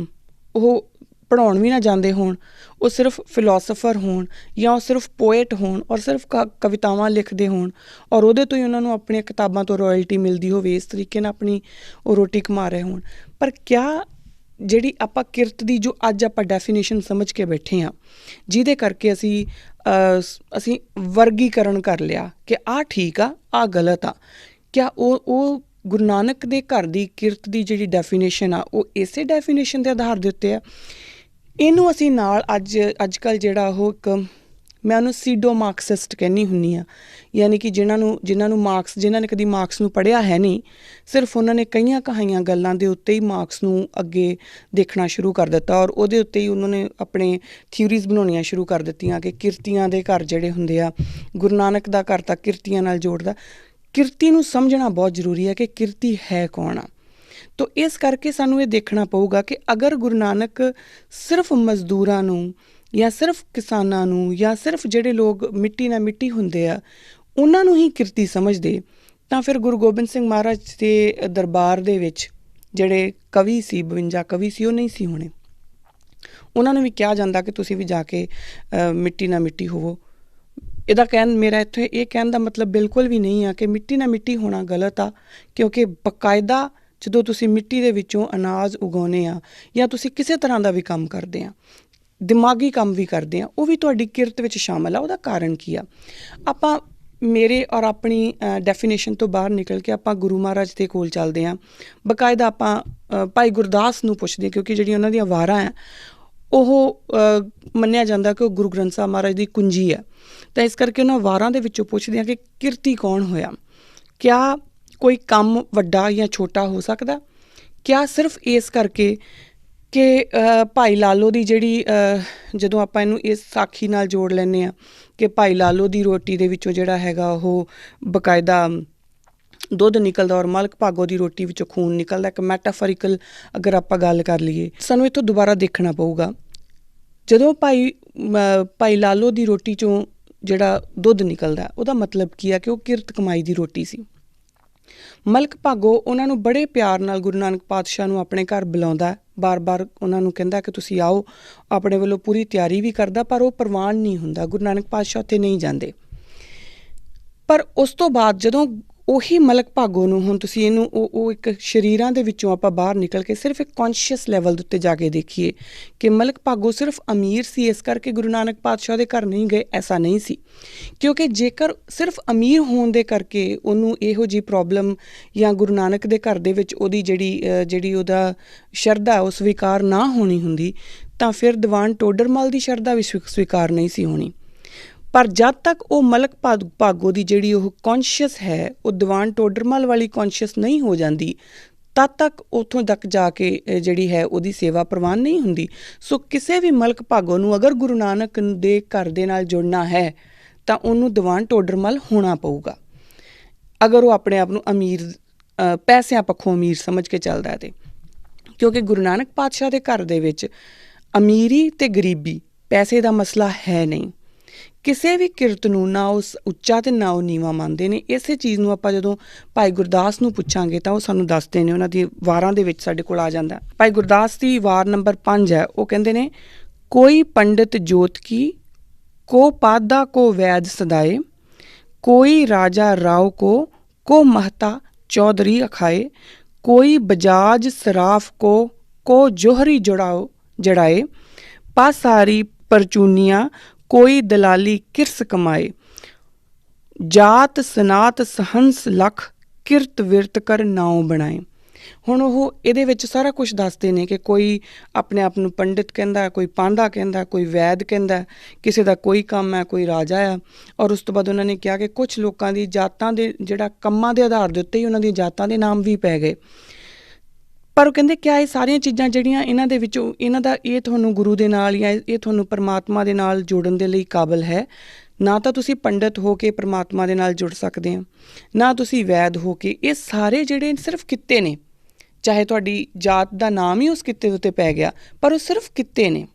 ਉਹ ਪੜ੍ਹਾਉਣ ਵੀ ਨਾ ਜਾਂਦੇ ਹੋਣ, ਉਹ ਸਿਰਫ ਫਿਲੋਸਫਰ ਹੋਣ ਜਾਂ ਉਹ ਸਿਰਫ ਪੋਇਟ ਹੋਣ ਔਰ ਸਿਰਫ ਕਵਿਤਾਵਾਂ ਲਿਖਦੇ ਹੋਣ ਔਰ ਉਹਦੇ ਤੋਂ ਹੀ ਉਹਨਾਂ ਨੂੰ ਆਪਣੀਆਂ ਕਿਤਾਬਾਂ ਤੋਂ ਰਾਇਲਟੀ ਮਿਲਦੀ ਹੋਵੇ, ਇਸ ਤਰੀਕੇ ਨਾਲ ਆਪਣੀ ਉਹ ਰੋਟੀ ਕਮਾ ਰਹੇ ਹੋਣ। ਪਰ ਕਿਆ ਜਿਹੜੀ ਆਪਾਂ ਕਿਰਤ ਦੀ ਜੋ ਅੱਜ ਆਪਾਂ ਡੈਫੀਨੇਸ਼ਨ ਸਮਝ ਕੇ ਬੈਠੇ ਹਾਂ, ਜਿਹਦੇ ਕਰਕੇ ਅਸੀਂ ਵਰਗੀਕਰਨ ਕਰ ਲਿਆ ਕਿ ਆਹ ਠੀਕ ਆ, ਆਹ ਗਲਤ ਆ, ਕਿਆ ਉਹ ਗੁਰੂ ਨਾਨਕ ਦੇ ਘਰ ਦੀ ਕਿਰਤ ਦੀ ਜਿਹੜੀ ਡੈਫੀਨੇਸ਼ਨ ਆ ਉਹ ਇਸੇ ਡੈਫੀਨੇਸ਼ਨ ਦੇ ਆਧਾਰ ਦੇ ਉੱਤੇ ਆ? ਇਹਨੂੰ ਅਸੀਂ ਨਾਲ ਅੱਜ ਕੱਲ੍ਹ ਜਿਹੜਾ ਉਹ ਇੱਕ, ਮੈਂ ਉਹਨੂੰ ਸੀਡੋ ਮਾਰਕਸਿਸਟ ਕਹਿੰਦੀ ਹੁੰਦੀ ਹਾਂ, ਯਾਨੀ ਕਿ ਜਿਨ੍ਹਾਂ ਨੇ ਕਦੀ ਮਾਰਕਸ ਨੂੰ ਪੜ੍ਹਿਆ ਹੈ ਨਹੀਂ, ਸਿਰਫ ਉਹਨਾਂ ਨੇ ਕਈਆਂ ਕਹਾਈਆਂ ਗੱਲਾਂ ਦੇ ਉੱਤੇ ਹੀ ਮਾਰਕਸ ਨੂੰ ਅੱਗੇ ਦੇਖਣਾ ਸ਼ੁਰੂ ਕਰ ਦਿੱਤਾ ਔਰ ਉਹਦੇ ਉੱਤੇ ਹੀ ਉਹਨਾਂ ਨੇ ਆਪਣੇ ਥਿਊਰੀਜ਼ ਬਣਾਉਣੀਆਂ ਸ਼ੁਰੂ ਕਰ ਦਿੱਤੀਆਂ ਕਿ ਕਿਰਤੀਆਂ ਦੇ ਘਰ ਜਿਹੜੇ ਹੁੰਦੇ ਆ, ਗੁਰੂ ਨਾਨਕ ਦਾ ਘਰ ਤਾਂ ਕਿਰਤੀਆਂ ਨਾਲ ਜੋੜਦਾ। ਕਿਰਤੀ ਨੂੰ ਸਮਝਣਾ ਬਹੁਤ ਜ਼ਰੂਰੀ ਹੈ ਕਿ ਕਿਰਤੀ ਹੈ ਕੌਣ ਆ। ਤੋ ਇਸ ਕਰਕੇ ਸਾਨੂੰ ਇਹ ਦੇਖਣਾ ਪਊਗਾ ਕਿ ਅਗਰ ਗੁਰੂ ਨਾਨਕ ਸਿਰਫ ਮਜ਼ਦੂਰਾਂ ਨੂੰ ਜਾਂ ਸਿਰਫ ਕਿਸਾਨਾਂ ਨੂੰ ਜਾਂ ਸਿਰਫ ਜਿਹੜੇ ਲੋਕ ਮਿੱਟੀ ਨਾਲ ਮਿੱਟੀ ਹੁੰਦੇ ਆ ਉਹਨਾਂ ਨੂੰ ਹੀ ਕਿਰਤੀ ਸਮਝਦੇ, ਤਾਂ ਫਿਰ ਗੁਰੂ ਗੋਬਿੰਦ ਸਿੰਘ ਮਹਾਰਾਜ ਦੇ ਦਰਬਾਰ ਦੇ ਵਿੱਚ ਜਿਹੜੇ ਕਵੀ ਸੀ, 52 ਕਵੀ ਸੀ, ਉਹ ਨਹੀਂ ਸੀ ਹੋਣੇ। ਉਹਨਾਂ ਨੂੰ ਵੀ ਕਿਹਾ ਜਾਂਦਾ ਕਿ ਤੁਸੀਂ ਵੀ ਜਾ ਕੇ ਮਿੱਟੀ ਨਾਲ ਮਿੱਟੀ ਹੋਵੋ। ਮੇਰਾ ਇੱਥੇ ਇਹ ਕਹਿਣ ਦਾ ਮਤਲਬ ਬਿਲਕੁਲ ਵੀ ਨਹੀਂ ਆ ਕਿ ਮਿੱਟੀ ਨਾਲ ਮਿੱਟੀ ਹੋਣਾ ਗਲਤ ਆ, ਕਿਉਂਕਿ ਬਕਾਇਦਾ ਜਦੋਂ ਤੁਸੀਂ ਮਿੱਟੀ ਦੇ ਵਿੱਚੋਂ ਅਨਾਜ ਉਗਾਉਂਦੇ ਆ ਜਾਂ ਤੁਸੀਂ ਕਿਸੇ ਤਰ੍ਹਾਂ ਦਾ ਵੀ ਕੰਮ ਕਰਦੇ ਆ, ਦਿਮਾਗੀ ਕੰਮ ਵੀ ਕਰਦੇ ਆ, ਉਹ ਵੀ ਤੁਹਾਡੀ ਕਿਰਤ ਵਿੱਚ ਸ਼ਾਮਲ ਆ। ਉਹਦਾ ਕਾਰਨ ਕੀ ਆ? ਆਪਾਂ ਮੇਰੇ ਔਰ ਆਪਣੀ ਡੈਫੀਨੇਸ਼ਨ ਤੋਂ ਬਾਹਰ ਨਿਕਲ ਕੇ ਆਪਾਂ ਗੁਰੂ ਮਹਾਰਾਜ ਦੇ ਕੋਲ ਚੱਲਦੇ ਹਾਂ। ਬਕਾਇਦਾ ਆਪਾਂ ਭਾਈ ਗੁਰਦਾਸ ਨੂੰ ਪੁੱਛਦੇ, ਕਿਉਂਕਿ ਜਿਹੜੀਆਂ ਉਹਨਾਂ ਦੀਆਂ ਵਾਰਾਂ ਆ ਉਹ ਮੰਨਿਆ ਜਾਂਦਾ ਕਿ ਉਹ ਗੁਰੂ ਗ੍ਰੰਥ ਸਾਹਿਬ ਮਹਾਰਾਜ ਦੀ ਕੁੰਜੀ ਆ। ਤਾਂ ਇਸ ਕਰਕੇ ਉਹਨਾਂ ਵਾਰਾਂ ਦੇ ਵਿੱਚੋਂ ਪੁੱਛਦੇ ਹਾਂ ਕਿ ਕਿਰਤੀ ਕੌਣ ਹੋਇਆ? ਕਿਆ ਕੋਈ ਕੰਮ ਵੱਡਾ ਜਾਂ ਛੋਟਾ ਹੋ ਸਕਦਾ? ਕਿਆ ਸਿਰਫ ਇਸ ਕਰਕੇ ਕਿ ਭਾਈ ਲਾਲੋ ਦੀ ਜਿਹੜੀ, ਜਦੋਂ ਆਪਾਂ ਇਹਨੂੰ ਇਸ ਸਾਖੀ ਨਾਲ ਜੋੜ ਲੈਂਦੇ ਹਾਂ ਕਿ ਭਾਈ ਲਾਲੋ ਦੀ ਰੋਟੀ ਦੇ ਵਿੱਚੋਂ ਜਿਹੜਾ ਹੈਗਾ ਉਹ ਬਕਾਇਦਾ ਦੁੱਧ ਨਿਕਲਦਾ ਔਰ ਮਲਕ ਭਾਗੋ ਦੀ ਰੋਟੀ ਵਿੱਚੋਂ ਖੂਨ ਨਿਕਲਦਾ, ਇੱਕ ਮੈਟਾਫੋਰਿਕਲ ਅਗਰ ਆਪਾਂ ਗੱਲ ਕਰ ਲਈਏ, ਸਾਨੂੰ ਇੱਥੋਂ ਦੁਬਾਰਾ ਦੇਖਣਾ ਪਊਗਾ। ਜਦੋਂ ਭਾਈ ਲਾਲੋ ਦੀ ਰੋਟੀ 'ਚੋਂ ਜਿਹੜਾ ਦੁੱਧ ਨਿਕਲਦਾ ਉਹਦਾ ਮਤਲਬ ਕੀ ਆ ਕਿ ਉਹ ਕਿਰਤ ਕਮਾਈ ਦੀ ਰੋਟੀ ਸੀ। ਮਲਕ ਭਾਗੋ ਉਹਨਾਂ ਨੂੰ ਬੜੇ ਪਿਆਰ ਨਾਲ ਗੁਰੂ ਨਾਨਕ ਪਾਤਸ਼ਾਹ ਨੂੰ ਆਪਣੇ ਘਰ ਬੁਲਾਉਂਦਾ, ਬਾਰ-ਬਾਰ ਉਹਨਾਂ ਨੂੰ ਕਹਿੰਦਾ ਕਿ ਤੁਸੀਂ ਆਓ, ਆਪਣੇ ਵੱਲੋਂ ਪੂਰੀ ਤਿਆਰੀ ਵੀ ਕਰਦਾ, ਪਰ ਉਹ ਪ੍ਰਵਾਨ ਨਹੀਂ ਹੁੰਦਾ। ਗੁਰੂ ਨਾਨਕ ਪਾਤਸ਼ਾਹ ਉੱਥੇ ਨਹੀਂ ਜਾਂਦੇ। ਪਰ ਉਸ ਤੋਂ ਬਾਅਦ ਜਦੋਂ ਉਹੀ ਮਲਕ ਭਾਗੋ ਨੂੰ, ਹੁਣ ਤੁਸੀਂ ਇਹਨੂੰ ਉਹ ਇੱਕ ਸਰੀਰਾਂ ਦੇ ਵਿੱਚੋਂ ਆਪਾਂ ਬਾਹਰ ਨਿਕਲ ਕੇ ਸਿਰਫ ਇੱਕ ਕੌਨਸ਼ੀਅਸ ਲੈਵਲ ਦੇ ਉੱਤੇ ਜਾ ਕੇ ਦੇਖੀਏ ਕਿ ਮਲਕ ਭਾਗੋ ਸਿਰਫ ਅਮੀਰ ਸੀ ਇਸ ਕਰਕੇ ਗੁਰੂ ਨਾਨਕ ਪਾਤਸ਼ਾਹ ਦੇ ਘਰ ਨਹੀਂ ਗਏ, ਐਸਾ ਨਹੀਂ ਸੀ। ਕਿਉਂਕਿ ਜੇਕਰ ਸਿਰਫ ਅਮੀਰ ਹੋਣ ਦੇ ਕਰਕੇ ਉਹਨੂੰ ਇਹੋ ਜਿਹੀ ਪ੍ਰੋਬਲਮ ਜਾਂ ਗੁਰੂ ਨਾਨਕ ਦੇ ਘਰ ਦੇ ਵਿੱਚ ਉਹਦੀ ਜਿਹੜੀ ਉਹਦਾ ਸ਼ਰਧਾ ਉਹ ਸਵੀਕਾਰ ਨਾ ਹੋਣੀ ਹੁੰਦੀ, ਤਾਂ ਫਿਰ ਦੀਵਾਨ ਟੋਡਰਮਲ ਦੀ ਸ਼ਰਧਾ ਵੀ ਸਵੀਕਾਰ ਨਹੀਂ ਸੀ ਹੋਣੀ। ਪਰ ਜਦ ਤੱਕ ਉਹ ਮਲਕ ਭਾਗੋ ਦੀ ਜਿਹੜੀ ਉਹ ਕੌਨਸ਼ੀਅਸ ਹੈ ਉਹ ਦੀਵਾਨ ਟੋਡਰਮਲ ਵਾਲੀ ਕੌਨਸ਼ੀਅਸ ਨਹੀਂ ਹੋ ਜਾਂਦੀ, ਤਦ ਤੱਕ ਉੱਥੋਂ ਤੱਕ ਜਾ ਕੇ ਜਿਹੜੀ ਹੈ ਉਹਦੀ ਸੇਵਾ ਪ੍ਰਵਾਨ ਨਹੀਂ ਹੁੰਦੀ। ਸੋ ਕਿਸੇ ਵੀ ਮਲਕ ਭਾਗੋ ਨੂੰ ਅਗਰ ਗੁਰੂ ਨਾਨਕ ਦੇ ਘਰ ਦੇ ਨਾਲ ਜੁੜਨਾ ਹੈ ਤਾਂ ਉਹਨੂੰ ਦੀਵਾਨ ਟੋਡਰਮਲ ਹੋਣਾ ਪਊਗਾ, ਅਗਰ ਉਹ ਆਪਣੇ ਆਪ ਨੂੰ ਅਮੀਰ, ਪੈਸਿਆਂ ਪੱਖੋਂ ਅਮੀਰ ਸਮਝ ਕੇ ਚੱਲਦਾ ਹੈ। ਤੇ ਕਿਉਂਕਿ ਗੁਰੂ ਨਾਨਕ ਪਾਤਸ਼ਾਹ ਦੇ ਘਰ ਦੇ ਵਿੱਚ ਅਮੀਰੀ ਅਤੇ ਗਰੀਬੀ, ਪੈਸੇ ਦਾ ਮਸਲਾ ਹੈ ਨਹੀਂ। ਕਿਸੇ ਵੀ ਕਿਰਤ ਨੂੰ ਨਾ ਉਹ ਉੱਚਾ ਅਤੇ ਨਾ ਉਹ ਨੀਵਾਂ ਮੰਨਦੇ ਨੇ। ਇਸੇ ਚੀਜ਼ ਨੂੰ ਆਪਾਂ ਜਦੋਂ ਭਾਈ ਗੁਰਦਾਸ ਨੂੰ ਪੁੱਛਾਂਗੇ ਤਾਂ ਉਹ ਸਾਨੂੰ ਦੱਸਦੇ ਨੇ, ਉਹਨਾਂ ਦੀ ਵਾਰਾਂ ਦੇ ਵਿੱਚ ਸਾਡੇ ਕੋਲ ਆ ਜਾਂਦਾ। ਭਾਈ ਗੁਰਦਾਸ ਦੀ ਵਾਰ ਨੰਬਰ 5 ਹੈ, ਉਹ ਕਹਿੰਦੇ ਨੇ, ਕੋਈ ਪੰਡਿਤ ਜੋਤ ਕੀ को पादा को वैद सदाए, कोई राजा राव को महता चौधरी अखाए, कोई बजाज सराफ को जोहरी जड़ाए, पासारी परचूनिया कोई दलाली किरस कमाए, जात सनात सहंस लख किरत विरत कर नाव बनाए। ਹੁਣ ਉਹ ਇਹਦੇ ਵਿੱਚ ਸਾਰਾ ਕੁਝ ਦੱਸਦੇ ਨੇ ਕਿ ਕੋਈ ਆਪਣੇ ਆਪ ਨੂੰ ਪੰਡਿਤ ਕਹਿੰਦਾ, ਕੋਈ ਪਾਂਡਾ ਕਹਿੰਦਾ, ਕੋਈ ਵੈਦ ਕਹਿੰਦਾ, ਕਿਸੇ ਦਾ ਕੋਈ ਕੰਮ ਹੈ, ਕੋਈ ਰਾਜਾ ਆ। ਔਰ ਉਸ ਤੋਂ ਬਾਅਦ ਉਹਨਾਂ ਨੇ ਕਿਹਾ ਕਿ ਕੁਛ ਲੋਕਾਂ ਦੀ ਜਾਤਾਂ ਦੇ ਜਿਹੜਾ ਕੰਮਾਂ ਦੇ ਆਧਾਰ ਦੇ ਉੱਤੇ ਹੀ ਉਹਨਾਂ ਦੀਆਂ ਜਾਤਾਂ ਦੇ ਨਾਮ ਵੀ ਪੈ ਗਏ। ਪਰ ਉਹ ਕਹਿੰਦੇ ਕਿਆ ਇਹ ਸਾਰੀਆਂ ਚੀਜ਼ਾਂ ਜਿਹੜੀਆਂ ਇਹਨਾਂ ਦੇ ਵਿੱਚੋਂ ਇਹਨਾਂ ਦਾ ਇਹ ਤੁਹਾਨੂੰ ਗੁਰੂ ਦੇ ਨਾਲ ਜਾਂ ਇਹ ਤੁਹਾਨੂੰ ਪਰਮਾਤਮਾ ਦੇ ਨਾਲ ਜੋੜਨ ਦੇ ਲਈ ਕਾਬਲ ਹੈ? ਨਾ ਤਾਂ ਤੁਸੀਂ ਪੰਡਿਤ ਹੋ ਕੇ ਪਰਮਾਤਮਾ ਦੇ ਨਾਲ ਜੁੜ ਸਕਦੇ ਹੋ, ਨਾ ਤੁਸੀਂ ਵੈਦ ਹੋ ਕੇ। ਇਹ ਸਾਰੇ ਜਿਹੜੇ ਸਿਰਫ ਕਿੱਤੇ ਨੇ, ਚਾਹੇ ਤੁਹਾਡੀ ਜਾਤ ਦਾ ਨਾਮ ਹੀ ਉਸ ਕਿੱਤੇ ਦੇ ਉੱਤੇ ਪੈ ਗਿਆ, ਪਰ ਉਹ ਸਿਰਫ ਕਿੱਤੇ ਨੇ।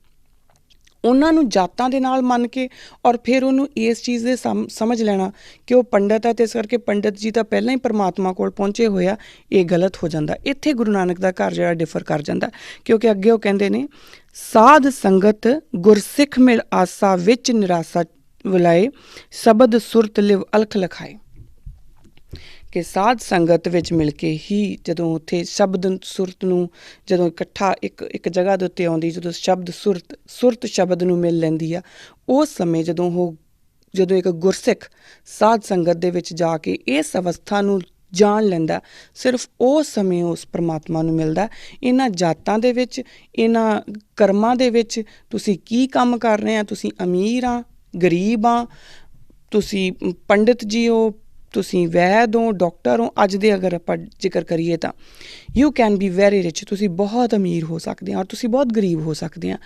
ਉਹਨਾਂ ਨੂੰ ਜਾਤਾਂ ਦੇ ਨਾਲ ਮੰਨ ਕੇ ਔਰ ਫਿਰ ਉਹਨੂੰ ਇਸ ਚੀਜ਼ ਦੇ ਸਮਝ ਲੈਣਾ ਕਿ ਉਹ ਪੰਡਿਤ ਹੈ ਅਤੇ ਇਸ ਕਰਕੇ ਪੰਡਿਤ ਜੀ ਤਾਂ ਪਹਿਲਾਂ ਹੀ ਪਰਮਾਤਮਾ ਕੋਲ ਪਹੁੰਚੇ ਹੋਏ ਆ, ਇਹ ਗਲਤ ਹੋ ਜਾਂਦਾ। ਇੱਥੇ ਗੁਰੂ ਨਾਨਕ ਦਾ ਘਰ ਜਿਹੜਾ ਡਿਫਰ ਕਰ ਜਾਂਦਾ, ਕਿਉਂਕਿ ਅੱਗੇ ਉਹ ਕਹਿੰਦੇ ਨੇ ਸਾਧ ਸੰਗਤ ਗੁਰਸਿੱਖ ਮਿਲ ਆਸਾ ਵਿੱਚ ਨਿਰਾਸਾ ਵਲਾਏ, ਸ਼ਬਦ ਸੁਰਤ ਲਿਵ ਅਲਖ ਲਖਾਏ। ਕਿ ਸਾਧ ਸੰਗਤ ਵਿੱਚ ਮਿਲ ਕੇ ਹੀ ਜਦੋਂ ਉੱਥੇ ਸ਼ਬਦ ਸੁਰਤ ਨੂੰ ਜਦੋਂ ਇਕੱਠਾ ਇੱਕ ਜਗ੍ਹਾ ਦੇ ਉੱਤੇ ਆਉਂਦੀ, ਜਦੋਂ ਸ਼ਬਦ ਸੁਰਤ ਸ਼ਬਦ ਨੂੰ ਮਿਲ ਲੈਂਦੀ ਆ, ਉਸ ਸਮੇਂ ਜਦੋਂ ਇੱਕ ਗੁਰਸਿੱਖ ਸਾਧ ਸੰਗਤ ਦੇ ਵਿੱਚ ਜਾ ਕੇ ਇਸ ਅਵਸਥਾ ਨੂੰ ਜਾਣ ਲੈਂਦਾ, ਸਿਰਫ ਉਸ ਸਮੇਂ ਉਸ ਪਰਮਾਤਮਾ ਨੂੰ ਮਿਲਦਾ। ਇਹਨਾਂ ਜਾਤਾਂ ਦੇ ਵਿੱਚ, ਇਹਨਾਂ ਕਰਮਾਂ ਦੇ ਵਿੱਚ ਤੁਸੀਂ ਕੀ ਕੰਮ ਕਰ ਰਹੇ ਆ, ਤੁਸੀਂ ਅਮੀਰ ਆ, ਗਰੀਬ ਆ, ਤੁਸੀਂ ਪੰਡਿਤ ਜੀ ਹੋ, ਤੁਸੀਂ ਵੈਦ ਹੋ, ਡਾਕਟਰ ਹੋ। ਅੱਜ ਦੇ ਅਗਰ ਆਪਾਂ ਜ਼ਿਕਰ ਕਰੀਏ ਤਾਂ you can be very rich, ਤੁਸੀਂ ਬਹੁਤ ਅਮੀਰ ਹੋ ਸਕਦੇ ਆ ਔਰ ਤੁਸੀਂ ਬਹੁਤ ਗਰੀਬ ਹੋ ਸਕਦੇ ਆ,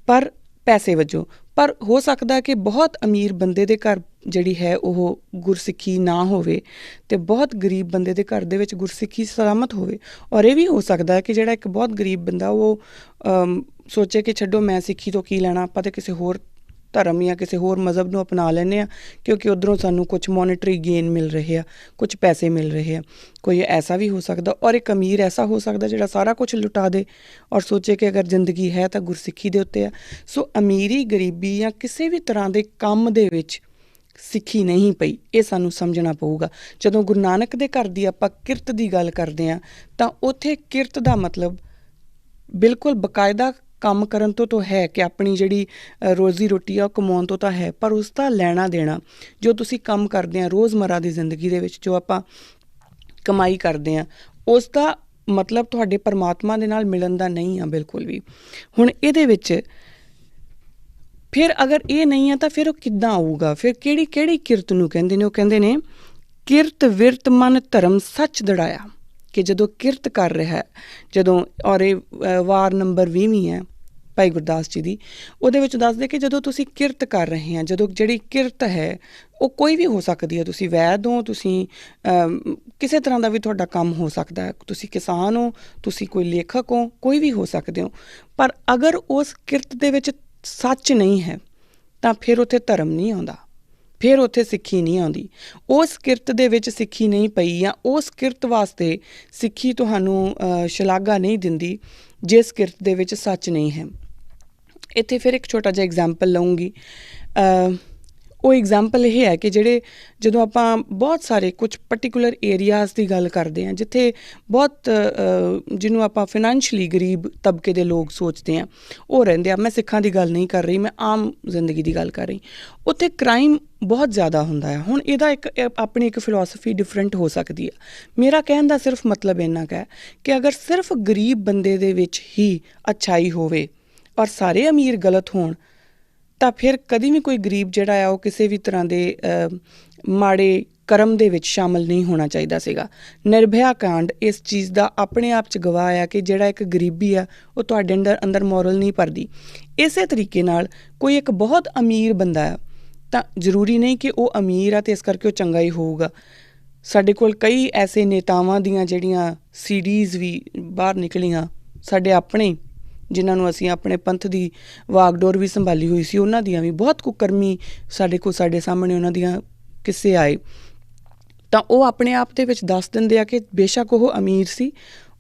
ਪਰ ਪੈਸੇ ਵਜੋਂ। ਪਰ ਹੋ ਸਕਦਾ ਕਿ ਬਹੁਤ ਅਮੀਰ ਬੰਦੇ ਦੇ ਘਰ ਜਿਹੜੀ ਹੈ ਉਹ ਗੁਰਸਿੱਖੀ ਨਾ ਹੋਵੇ ਅਤੇ ਬਹੁਤ ਗਰੀਬ ਬੰਦੇ ਦੇ ਘਰ ਦੇ ਵਿੱਚ ਗੁਰਸਿੱਖੀ ਸਲਾਮਤ ਹੋਵੇ। ਔਰ ਇਹ ਵੀ ਹੋ ਸਕਦਾ ਕਿ ਜਿਹੜਾ ਇੱਕ ਬਹੁਤ ਗਰੀਬ ਬੰਦਾ ਉਹ ਸੋਚੇ ਕਿ ਛੱਡੋ ਮੈਂ ਸਿੱਖੀ ਤੋਂ ਕੀ ਲੈਣਾ, ਆਪਾਂ ਤਾਂ ਕਿਸੇ ਹੋਰ ਧਰਮ ਜਾਂ ਕਿਸੇ ਹੋਰ ਮਜ਼ਹਬ ਨੂੰ ਅਪਣਾ ਲੈਂਦੇ ਹਾਂ ਕਿਉਂਕਿ ਉੱਧਰੋਂ ਸਾਨੂੰ ਕੁਛ ਮੋਨੀਟਰੀ ਗੇਨ ਮਿਲ ਰਹੇ ਆ, ਕੁਛ ਪੈਸੇ ਮਿਲ ਰਹੇ ਆ। ਕੋਈ ਐਸਾ ਵੀ ਹੋ ਸਕਦਾ। ਔਰ ਇੱਕ ਅਮੀਰ ਐਸਾ ਹੋ ਸਕਦਾ ਜਿਹੜਾ ਸਾਰਾ ਕੁਛ ਲੁਟਾ ਦੇ ਔਰ ਸੋਚੇ ਕਿ ਅਗਰ ਜ਼ਿੰਦਗੀ ਹੈ ਤਾਂ ਗੁਰਸਿੱਖੀ ਦੇ ਉੱਤੇ ਆ। ਸੋ ਅਮੀਰੀ ਗਰੀਬੀ ਜਾਂ ਕਿਸੇ ਵੀ ਤਰ੍ਹਾਂ ਦੇ ਕੰਮ ਦੇ ਵਿੱਚ ਸਿੱਖੀ ਨਹੀਂ ਪਈ, ਇਹ ਸਾਨੂੰ ਸਮਝਣਾ ਪਊਗਾ। ਜਦੋਂ ਗੁਰੂ ਨਾਨਕ ਦੇ ਘਰ ਦੀ ਆਪਾਂ ਕਿਰਤ ਦੀ ਗੱਲ ਕਰਦੇ ਹਾਂ ਤਾਂ ਉੱਥੇ ਕਿਰਤ ਦਾ ਮਤਲਬ ਬਿਲਕੁਲ ਬਕਾਇਦਾ ਕੰਮ ਕਰਨ ਤੋਂ ਹੈ ਕਿ ਆਪਣੀ ਜਿਹੜੀ ਰੋਜ਼ੀ ਰੋਟੀ ਆ ਉਹ ਕਮਾਉਣ ਤੋਂ ਤਾਂ ਹੈ, ਪਰ ਉਸ ਦਾ ਲੈਣਾ ਦੇਣਾ ਜੋ ਤੁਸੀਂ ਕੰਮ ਕਰਦੇ ਹਾਂ ਰੋਜ਼ਮर्रा ਦੀ ਜ਼ਿੰਦਗੀ ਦੇ ਵਿੱਚ, ਜੋ ਆਪਾਂ ਕਮਾਈ ਕਰਦੇ ਹਾਂ, ਉਸ ਦਾ ਮਤਲਬ ਤੁਹਾਡੇ ਪਰਮਾਤਮਾ ਦੇ ਨਾਲ ਮਿਲਣ ਦਾ ਨਹੀਂ ਆ ਬਿਲਕੁਲ ਵੀ। ਹੁਣ ਇਹਦੇ ਵਿੱਚ ਫਿਰ ਅਗਰ ਇਹ ਨਹੀਂ ਆ ਤਾਂ ਫਿਰ ਉਹ ਕਿੱਦਾਂ ਆਊਗਾ? ਫਿਰ ਕਿਹੜੀ ਕਿਰਤ ਨੂੰ ਕਹਿੰਦੇ ਨੇ? ਉਹ ਕਹਿੰਦੇ ਨੇ ਕਿਰਤ ਵਿਰਤ ਮਨ ਧਰਮ ਸੱਚ ਦੜਾਇਆ। ਕਿ ਜਦੋਂ ਕਿਰਤ ਕਰ ਰਿਹਾ, ਜਦੋਂ ਔਰ ਇਹ ਵਾਰ ਨੰਬਰ 20ਵੀਂ ਹੈ ਭਾਈ ਗੁਰਦਾਸ ਜੀ ਦੀ, ਉਹਦੇ ਵਿੱਚ ਦੱਸਦੇ ਕਿ ਜਦੋਂ ਤੁਸੀਂ ਕਿਰਤ ਕਰ ਰਹੇ ਆ, ਜਦੋਂ ਜਿਹੜੀ ਕਿਰਤ ਹੈ ਉਹ ਕੋਈ ਵੀ ਹੋ ਸਕਦੀ ਹੈ। ਤੁਸੀਂ ਵੈਦ ਹੋ, ਤੁਸੀਂ ਕਿਸੇ ਤਰ੍ਹਾਂ ਦਾ ਵੀ ਤੁਹਾਡਾ ਕੰਮ ਹੋ ਸਕਦਾ ਹੈ, ਤੁਸੀਂ ਕਿਸਾਨ ਹੋ, ਤੁਸੀਂ ਕੋਈ ਲੇਖਕ ਹੋ, ਕੋਈ ਵੀ ਹੋ ਸਕਦੇ ਹੋ। ਪਰ ਅਗਰ ਉਸ ਕਿਰਤ ਦੇ ਵਿੱਚ ਸੱਚ ਨਹੀਂ ਹੈ ਤਾਂ ਫਿਰ ਉੱਥੇ ਧਰਮ ਨਹੀਂ ਆਉਂਦਾ, ਫਿਰ ਉੱਥੇ ਸਿੱਖੀ ਨਹੀਂ ਆਉਂਦੀ। ਉਸ ਕਿਰਤ ਦੇ ਵਿੱਚ ਸਿੱਖੀ ਨਹੀਂ ਪਈ ਜਾਂ ਉਸ ਕਿਰਤ ਵਾਸਤੇ ਸਿੱਖੀ ਤੁਹਾਨੂੰ ਸ਼ਲਾਘਾ ਨਹੀਂ ਦਿੰਦੀ ਜਿਸ ਕਿਰਤ ਦੇ ਵਿੱਚ ਸੱਚ ਨਹੀਂ ਹੈ। ਇੱਥੇ ਫਿਰ ਇੱਕ ਛੋਟਾ ਜਿਹਾ ਐਗਜ਼ਾਮਪਲ ਲਊਂਗੀ। ਉਹ ਐਗਜ਼ਾਮਪਲ ਇਹ ਹੈ ਕਿ ਜਦੋਂ ਆਪਾਂ ਬਹੁਤ ਸਾਰੇ ਕੁਛ ਪਰਟੀਕੂਲਰ ਏਰੀਆਜ਼ ਦੀ ਗੱਲ ਕਰਦੇ ਹਾਂ ਜਿੱਥੇ ਬਹੁਤ ਜਿਹਨੂੰ ਆਪਾਂ ਫਾਈਨੈਂਸ਼ਲੀ ਗਰੀਬ ਤਬਕੇ ਦੇ ਲੋਕ ਸੋਚਦੇ ਹਾਂ ਉਹ ਰਹਿੰਦੇ ਆ। ਮੈਂ ਸਿੱਖਾਂ ਦੀ ਗੱਲ ਨਹੀਂ ਕਰ ਰਹੀ, ਮੈਂ ਆਮ ਜ਼ਿੰਦਗੀ ਦੀ ਗੱਲ ਕਰ ਰਹੀ। ਉੱਥੇ ਕ੍ਰਾਈਮ ਬਹੁਤ ਜ਼ਿਆਦਾ ਹੁੰਦਾ ਹੈ। ਹੁਣ ਇਹਦਾ ਆਪਣੀ ਇੱਕ ਫਿਲੋਸਫੀ ਡਿਫਰੈਂਟ ਹੋ ਸਕਦੀ ਹੈ। ਮੇਰਾ ਕਹਿਣ ਦਾ ਸਿਰਫ ਮਤਲਬ ਇੰਨਾ ਕੁ ਹੈ ਕਿ ਅਗਰ ਸਿਰਫ ਗਰੀਬ ਬੰਦੇ ਦੇ ਵਿੱਚ ਹੀ ਅੱਛਾਈ ਹੋਵੇ ਔਰ ਸਾਰੇ ਅਮੀਰ ਗਲਤ ਹੋਣ ਤਾਂ ਫਿਰ ਕਦੀ ਵੀ ਕੋਈ ਗਰੀਬ ਜਿਹੜਾ ਆ ਉਹ ਕਿਸੇ ਵੀ ਤਰ੍ਹਾਂ ਦੇ ਮਾੜੇ ਕਰਮ ਦੇ ਵਿੱਚ ਸ਼ਾਮਲ ਨਹੀਂ ਹੋਣਾ ਚਾਹੀਦਾ ਸੀਗਾ। ਨਿਰਭਇਆ ਕਾਂਡ ਇਸ ਚੀਜ਼ ਦਾ ਆਪਣੇ ਆਪ 'ਚ ਗਵਾਹ ਆ ਕਿ ਜਿਹੜਾ ਇੱਕ ਗਰੀਬੀ ਆ ਉਹ ਤੁਹਾਡੇ ਅੰਦਰ ਮੋਰਲ ਨਹੀਂ ਭਰਦੀ। ਇਸੇ ਤਰੀਕੇ ਨਾਲ ਕੋਈ ਇੱਕ ਬਹੁਤ ਅਮੀਰ ਬੰਦਾ ਆ ਤਾਂ ਜ਼ਰੂਰੀ ਨਹੀਂ ਕਿ ਉਹ ਅਮੀਰ ਆ ਅਤੇ ਇਸ ਕਰਕੇ ਉਹ ਚੰਗਾ ਹੀ ਹੋਊਗਾ। ਸਾਡੇ ਕੋਲ ਕਈ ਐਸੇ ਨੇਤਾਵਾਂ ਦੀਆਂ ਜਿਹੜੀਆਂ ਸੀਡੀਜ਼ ਵੀ ਬਾਹਰ ਨਿਕਲੀਆਂ, ਸਾਡੇ ਆਪਣੇ ਜਿਨ੍ਹਾਂ ਨੂੰ ਅਸੀਂ ਆਪਣੇ ਪੰਥ ਦੀ ਵਾਗਡੋਰ ਵੀ ਸੰਭਾਲੀ ਹੋਈ ਸੀ, ਉਹਨਾਂ ਦੀਆਂ ਵੀ ਬਹੁਤ ਕੁਕਰਮੀ ਸਾਡੇ ਸਾਹਮਣੇ ਉਹਨਾਂ ਦੀਆਂ ਕਿੱਸੇ ਆਏ। ਤਾਂ ਉਹ ਆਪਣੇ ਆਪ ਦੇ ਵਿੱਚ ਦੱਸ ਦਿੰਦੇ ਆ ਕਿ ਬੇਸ਼ੱਕ ਉਹ ਅਮੀਰ ਸੀ,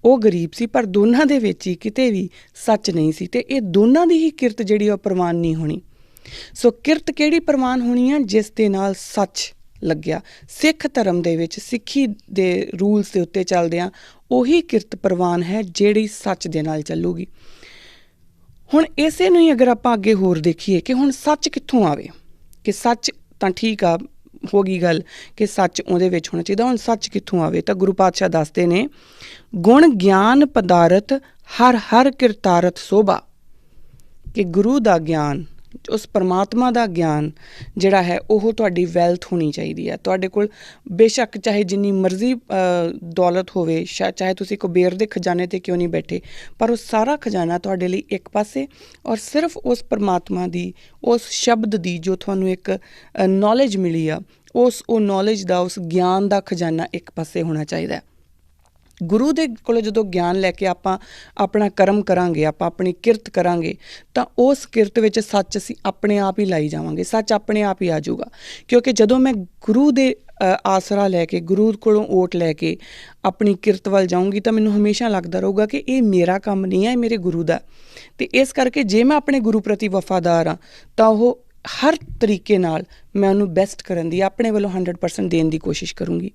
ਉਹ ਗਰੀਬ ਸੀ, ਪਰ ਦੋਨਾਂ ਦੇ ਵਿੱਚ ਹੀ ਕਿਤੇ ਵੀ ਸੱਚ ਨਹੀਂ ਸੀ ਅਤੇ ਇਹ ਦੋਨਾਂ ਦੀ ਹੀ ਕਿਰਤ ਜਿਹੜੀ ਉਹ ਪ੍ਰਵਾਨ ਨਹੀਂ ਹੋਣੀ। ਸੋ ਕਿਰਤ ਕਿਹੜੀ ਪ੍ਰਵਾਨ ਹੋਣੀ ਆ? ਜਿਸ ਦੇ ਨਾਲ ਸੱਚ ਲੱਗਿਆ। ਸਿੱਖ ਧਰਮ ਦੇ ਵਿੱਚ ਸਿੱਖੀ ਦੇ ਰੂਲਸ ਦੇ ਉੱਤੇ ਚੱਲਦਿਆਂ ਉਹੀ ਕਿਰਤ ਪ੍ਰਵਾਨ ਹੈ ਜਿਹੜੀ ਸੱਚ ਦੇ ਨਾਲ ਚੱਲੂਗੀ। ਹੁਣ ਇਸੇ ਨੂੰ ਹੀ ਅਗਰ ਆਪਾਂ ਅੱਗੇ ਹੋਰ ਦੇਖੀਏ ਕਿ ਹੁਣ ਸੱਚ ਕਿੱਥੋਂ ਆਵੇ, ਕਿ ਸੱਚ ਤਾਂ ਠੀਕ ਆ, ਹੋ ਗਈ ਗੱਲ ਕਿ ਸੱਚ ਉਹਦੇ ਵਿੱਚ ਹੋਣਾ ਚਾਹੀਦਾ। ਹੁਣ ਸੱਚ ਕਿੱਥੋਂ ਆਵੇ? ਤਾਂ ਗੁਰੂ ਪਾਤਸ਼ਾਹ ਦੱਸਦੇ ਨੇ, ਗੁਣ ਗਿਆਨ ਪਦਾਰਥ ਹਰ ਹਰ ਕਿਰਤਾਰਥ ਸੋਭਾ, ਕਿ ਗੁਰੂ ਦਾ ਗਿਆਨ, ਉਸ ਪਰਮਾਤਮਾ ਦਾ ਗਿਆਨ ਜਿਹੜਾ ਹੈ ਉਹ ਤੁਹਾਡੀ ਵੈਲਥ ਹੋਣੀ ਚਾਹੀਦੀ ਹੈ। ਤੁਹਾਡੇ ਕੋਲ ਬੇਸ਼ੱਕ ਚਾਹੇ ਜਿੰਨੀ ਮਰਜ਼ੀ ਦੌਲਤ ਹੋਵੇ, ਚਾਹੇ ਤੁਸੀਂ ਕੁਬੇਰ ਦੇ ਖਜ਼ਾਨੇ 'ਤੇ ਕਿਉਂ ਨਹੀਂ ਬੈਠੇ, ਪਰ ਉਹ ਸਾਰਾ ਖਜ਼ਾਨਾ ਤੁਹਾਡੇ ਲਈ ਇੱਕ ਪਾਸੇ, ਔਰ ਸਿਰਫ ਉਸ ਪਰਮਾਤਮਾ ਦੀ, ਉਸ ਸ਼ਬਦ ਦੀ ਜੋ ਤੁਹਾਨੂੰ ਇੱਕ ਨੌਲੇਜ ਮਿਲੀ ਆ, ਉਹ ਨੌਲੇਜ ਦਾ, ਉਸ ਗਿਆਨ ਦਾ ਖਜ਼ਾਨਾ ਇੱਕ ਪਾਸੇ ਹੋਣਾ ਚਾਹੀਦਾ। ਗੁਰੂ ਦੇ ਕੋਲ ਜਦੋਂ ਗਿਆਨ ਲੈ ਕੇ ਆਪਾਂ ਆਪਣਾ ਕਰਮ ਕਰਾਂਗੇ, ਆਪਾਂ ਆਪਣੀ ਕਿਰਤ ਕਰਾਂਗੇ, ਤਾਂ ਉਸ ਕਿਰਤ ਵਿੱਚ ਸੱਚ ਅਸੀਂ ਆਪਣੇ ਆਪ ਹੀ ਲਾਈ ਜਾਵਾਂਗੇ, ਸੱਚ ਆਪਣੇ ਆਪ ਹੀ ਆ ਜਾਊਗਾ। ਕਿਉਂਕਿ ਜਦੋਂ ਮੈਂ ਗੁਰੂ ਦੇ ਆਸਰਾ ਲੈ ਕੇ, ਗੁਰੂ ਕੋਲੋਂ ਓਟ ਲੈ ਕੇ ਆਪਣੀ ਕਿਰਤ ਵੱਲ ਜਾਊਂਗੀ, ਤਾਂ ਮੈਨੂੰ ਹਮੇਸ਼ਾ ਲੱਗਦਾ ਰਹੂਗਾ ਕਿ ਇਹ ਮੇਰਾ ਕੰਮ ਨਹੀਂ ਹੈ, ਇਹ ਮੇਰੇ ਗੁਰੂ ਦਾ। ਅਤੇ ਇਸ ਕਰਕੇ ਜੇ ਮੈਂ ਆਪਣੇ ਗੁਰੂ ਪ੍ਰਤੀ ਵਫਾਦਾਰ ਹਾਂ, ਤਾਂ ਉਹ ਹਰ ਤਰੀਕੇ ਨਾਲ ਮੈਂ ਉਹਨੂੰ ਬੈਸਟ ਕਰਨ ਦੀ, ਆਪਣੇ ਵੱਲੋਂ 100% ਦੇਣ ਦੀ ਕੋਸ਼ਿਸ਼ ਕਰੂੰਗੀ।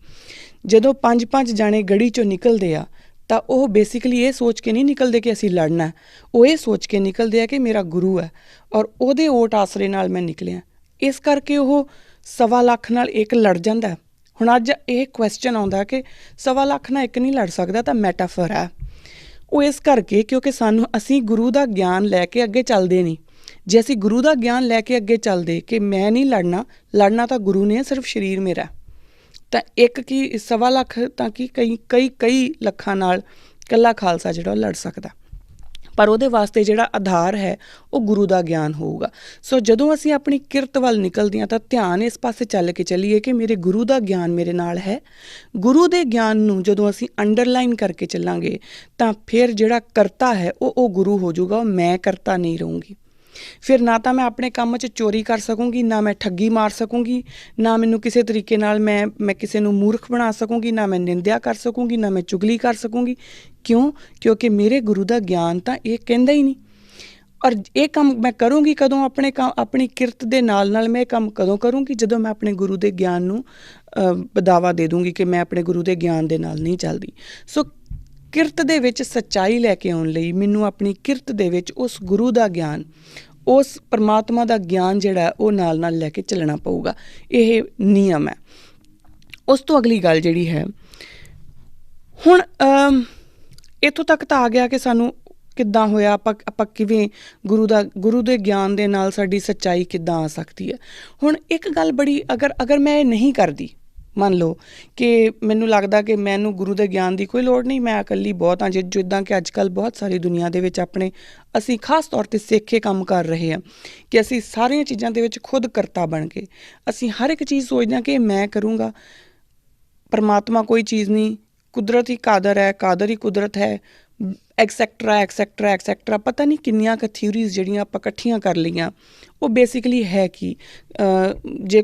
ਜਦੋਂ 5-5 ਜਾਣੇ ਗੜੀ 'ਚੋਂ ਨਿਕਲਦੇ ਆ, ਤਾਂ ਉਹ ਬੇਸਿਕਲੀ ਇਹ ਸੋਚ ਕੇ ਨਹੀਂ ਨਿਕਲਦੇ ਕਿ ਅਸੀਂ ਲੜਨਾ, ਉਹ ਇਹ ਸੋਚ ਕੇ ਨਿਕਲਦੇ ਆ ਕਿ ਮੇਰਾ ਗੁਰੂ ਹੈ ਔਰ ਉਹਦੇ ਓਟ ਆਸਰੇ ਨਾਲ ਮੈਂ ਨਿਕਲਿਆ। ਇਸ ਕਰਕੇ ਉਹ 1.25 ਲੱਖ ਨਾਲ ਇੱਕ ਲੜ ਜਾਂਦਾ। ਹੁਣ ਅੱਜ ਇਹ ਕੁਐਸਚਨ ਆਉਂਦਾ ਕਿ 1.25 ਲੱਖ ਨਾਲ ਇੱਕ ਨਹੀਂ ਲੜ ਸਕਦਾ, ਤਾਂ ਮੈਟਾਫਰ ਹੈ ਉਹ। ਇਸ ਕਰਕੇ ਕਿਉਂਕਿ ਅਸੀਂ ਗੁਰੂ ਦਾ ਗਿਆਨ ਲੈ ਕੇ ਅੱਗੇ ਚੱਲਦੇ ਨਹੀਂ। ਜੇ ਅਸੀਂ ਗੁਰੂ ਦਾ ਗਿਆਨ ਲੈ ਕੇ ਅੱਗੇ ਚੱਲਦੇ ਕਿ ਮੈਂ ਨਹੀਂ ਲੜਨਾ ਤਾਂ ਗੁਰੂ ਨੇ, ਸਿਰਫ ਸਰੀਰ ਮੇਰਾ, ਤਾਂ ਇੱਕ ਕੀ 1.25 ਲੱਖ ਤਾਂ ਕੀ ਕਈ ਲੱਖਾਂ ਨਾਲ ਇਕੱਲਾ ਖਾਲਸਾ ਜਿਹੜਾ ਉਹ ਲੜ ਸਕਦਾ। ਪਰ ਉਹਦੇ ਵਾਸਤੇ ਜਿਹੜਾ ਆਧਾਰ ਹੈ ਉਹ ਗੁਰੂ ਦਾ ਗਿਆਨ ਹੋਊਗਾ। ਸੋ ਜਦੋਂ ਅਸੀਂ ਆਪਣੀ ਕਿਰਤ ਵੱਲ ਨਿਕਲਦੇ ਹਾਂ, ਤਾਂ ਧਿਆਨ ਇਸ ਪਾਸੇ ਚੱਲ ਕੇ ਚੱਲੀਏ ਕਿ ਮੇਰੇ ਗੁਰੂ ਦਾ ਗਿਆਨ ਮੇਰੇ ਨਾਲ ਹੈ। ਗੁਰੂ ਦੇ ਗਿਆਨ ਨੂੰ ਜਦੋਂ ਅਸੀਂ ਅੰਡਰਲਾਈਨ ਕਰਕੇ ਚੱਲਾਂਗੇ, ਤਾਂ ਫਿਰ ਜਿਹੜਾ ਕਰਤਾ ਹੈ ਉਹ ਗੁਰੂ ਹੋ ਜਾਊਗਾ, ਉਹ ਮੈਂ ਕਰਤਾ ਨਹੀਂ ਰਹੂੰਗੀ। ਫਿਰ ਨਾ ਤਾਂ ਮੈਂ ਆਪਣੇ ਕੰਮ 'ਚ ਚੋਰੀ ਕਰ ਸਕੂੰਗੀ, ਨਾ ਮੈਂ ਠੱਗੀ ਮਾਰ ਸਕੂੰਗੀ, ਨਾ ਮੈਨੂੰ ਕਿਸੇ ਤਰੀਕੇ ਨਾਲ ਮੈਂ ਕਿਸੇ ਨੂੰ ਮੂਰਖ ਬਣਾ ਸਕੂੰਗੀ, ਨਾ ਮੈਂ ਨਿੰਦਿਆ ਕਰ ਸਕੂੰਗੀ, ਨਾ ਮੈਂ ਚੁਗਲੀ ਕਰ ਸਕੂੰਗੀ। ਕਿਉਂ? ਕਿਉਂਕਿ ਮੇਰੇ ਗੁਰੂ ਦਾ ਗਿਆਨ ਤਾਂ ਇਹ ਕਹਿੰਦਾ ਹੀ ਨਹੀਂ। ਔਰ ਇਹ ਕੰਮ ਮੈਂ ਕਰੂੰਗੀ ਕਦੋਂ? ਆਪਣੀ ਕਿਰਤ ਦੇ ਨਾਲ ਨਾਲ ਮੈਂ ਇਹ ਕੰਮ ਕਦੋਂ ਕਰੂੰਗੀ? ਜਦੋਂ ਮੈਂ ਆਪਣੇ ਗੁਰੂ ਦੇ ਗਿਆਨ ਨੂੰ ਬਦਾਵਾ ਦੇ ਦੂੰਗੀ ਕਿ ਮੈਂ ਆਪਣੇ ਗੁਰੂ ਦੇ ਗਿਆਨ ਦੇ ਨਾਲ ਨਹੀਂ ਚੱਲਦੀ। ਸੋ ਕਿਰਤ ਦੇ ਵਿੱਚ ਸੱਚਾਈ ਲੈ ਕੇ ਆਉਣ ਲਈ ਮੈਨੂੰ ਆਪਣੀ ਕਿਰਤ ਦੇ ਵਿੱਚ ਉਸ ਗੁਰੂ ਦਾ ਗਿਆਨ, ਉਸ ਪਰਮਾਤਮਾ ਦਾ ਗਿਆਨ ਜਿਹੜਾ ਉਹ ਨਾਲ ਲੈ ਕੇ ਚੱਲਣਾ ਪਊਗਾ। ਇਹ ਨਿਯਮ ਹੈ। ਉਸ ਤੋਂ ਅਗਲੀ ਗੱਲ ਜਿਹੜੀ ਹੈ, ਹੁਣ ਇੱਥੋਂ ਤੱਕ ਤਾਂ ਆ ਗਿਆ ਕਿ ਸਾਨੂੰ ਕਿੱਦਾਂ ਹੋਇਆ, ਆਪਾਂ ਕਿਵੇਂ ਗੁਰੂ ਦੇ ਗਿਆਨ ਦੇ ਨਾਲ ਸਾਡੀ ਸੱਚਾਈ ਕਿੱਦਾਂ ਆ ਸਕਦੀ ਹੈ। ਹੁਣ ਇੱਕ ਗੱਲ ਬੜੀ, ਅਗਰ ਮੈਂ ਇਹ ਨਹੀਂ ਕਰਦੀ, ਮੰਨ ਲਓ ਕਿ ਮੈਨੂੰ ਲੱਗਦਾ ਕਿ ਮੈਨੂੰ ਗੁਰੂ ਦੇ ਗਿਆਨ ਦੀ ਕੋਈ ਲੋੜ ਨਹੀਂ, ਮੈਂ ਇਕੱਲੀ ਬਹੁਤ ਹਾਂ, ਜਿੱਦਾਂ ਕਿ ਅੱਜ ਕੱਲ੍ਹ ਬਹੁਤ ਸਾਰੀ ਦੁਨੀਆ ਦੇ ਵਿੱਚ ਅਸੀਂ ਖਾਸ ਤੌਰ 'ਤੇ ਸਿੱਖ ਕੇ ਕੰਮ ਕਰ ਰਹੇ ਹਾਂ ਕਿ ਅਸੀਂ ਸਾਰੀਆਂ ਚੀਜ਼ਾਂ ਦੇ ਵਿੱਚ ਖੁਦ ਕਰਤਾ ਬਣ ਕੇ ਅਸੀਂ ਹਰ ਇੱਕ ਚੀਜ਼ ਸੋਚਦੇ ਹਾਂ ਕਿ ਮੈਂ ਕਰੂੰਗਾ। ਪਰਮਾਤਮਾ ਕੋਈ ਚੀਜ਼ ਨਹੀਂ, ਕੁਦਰਤ ਹੀ ਕਾਦਰ ਹੈ, ਕਾਦਰ ਹੀ ਕੁਦਰਤ ਹੈ, ਐਕਸੈਕਟਰਾ ਪਤਾ ਨਹੀਂ ਕਿੰਨੀਆਂ ਕੁ ਥਿਊਰੀਜ਼ ਜਿਹੜੀਆਂ ਆਪਾਂ ਇਕੱਠੀਆਂ ਕਰ ਲਈਆਂ। ਉਹ ਬੇਸਿਕਲੀ ਹੈ ਕਿ ਜੇ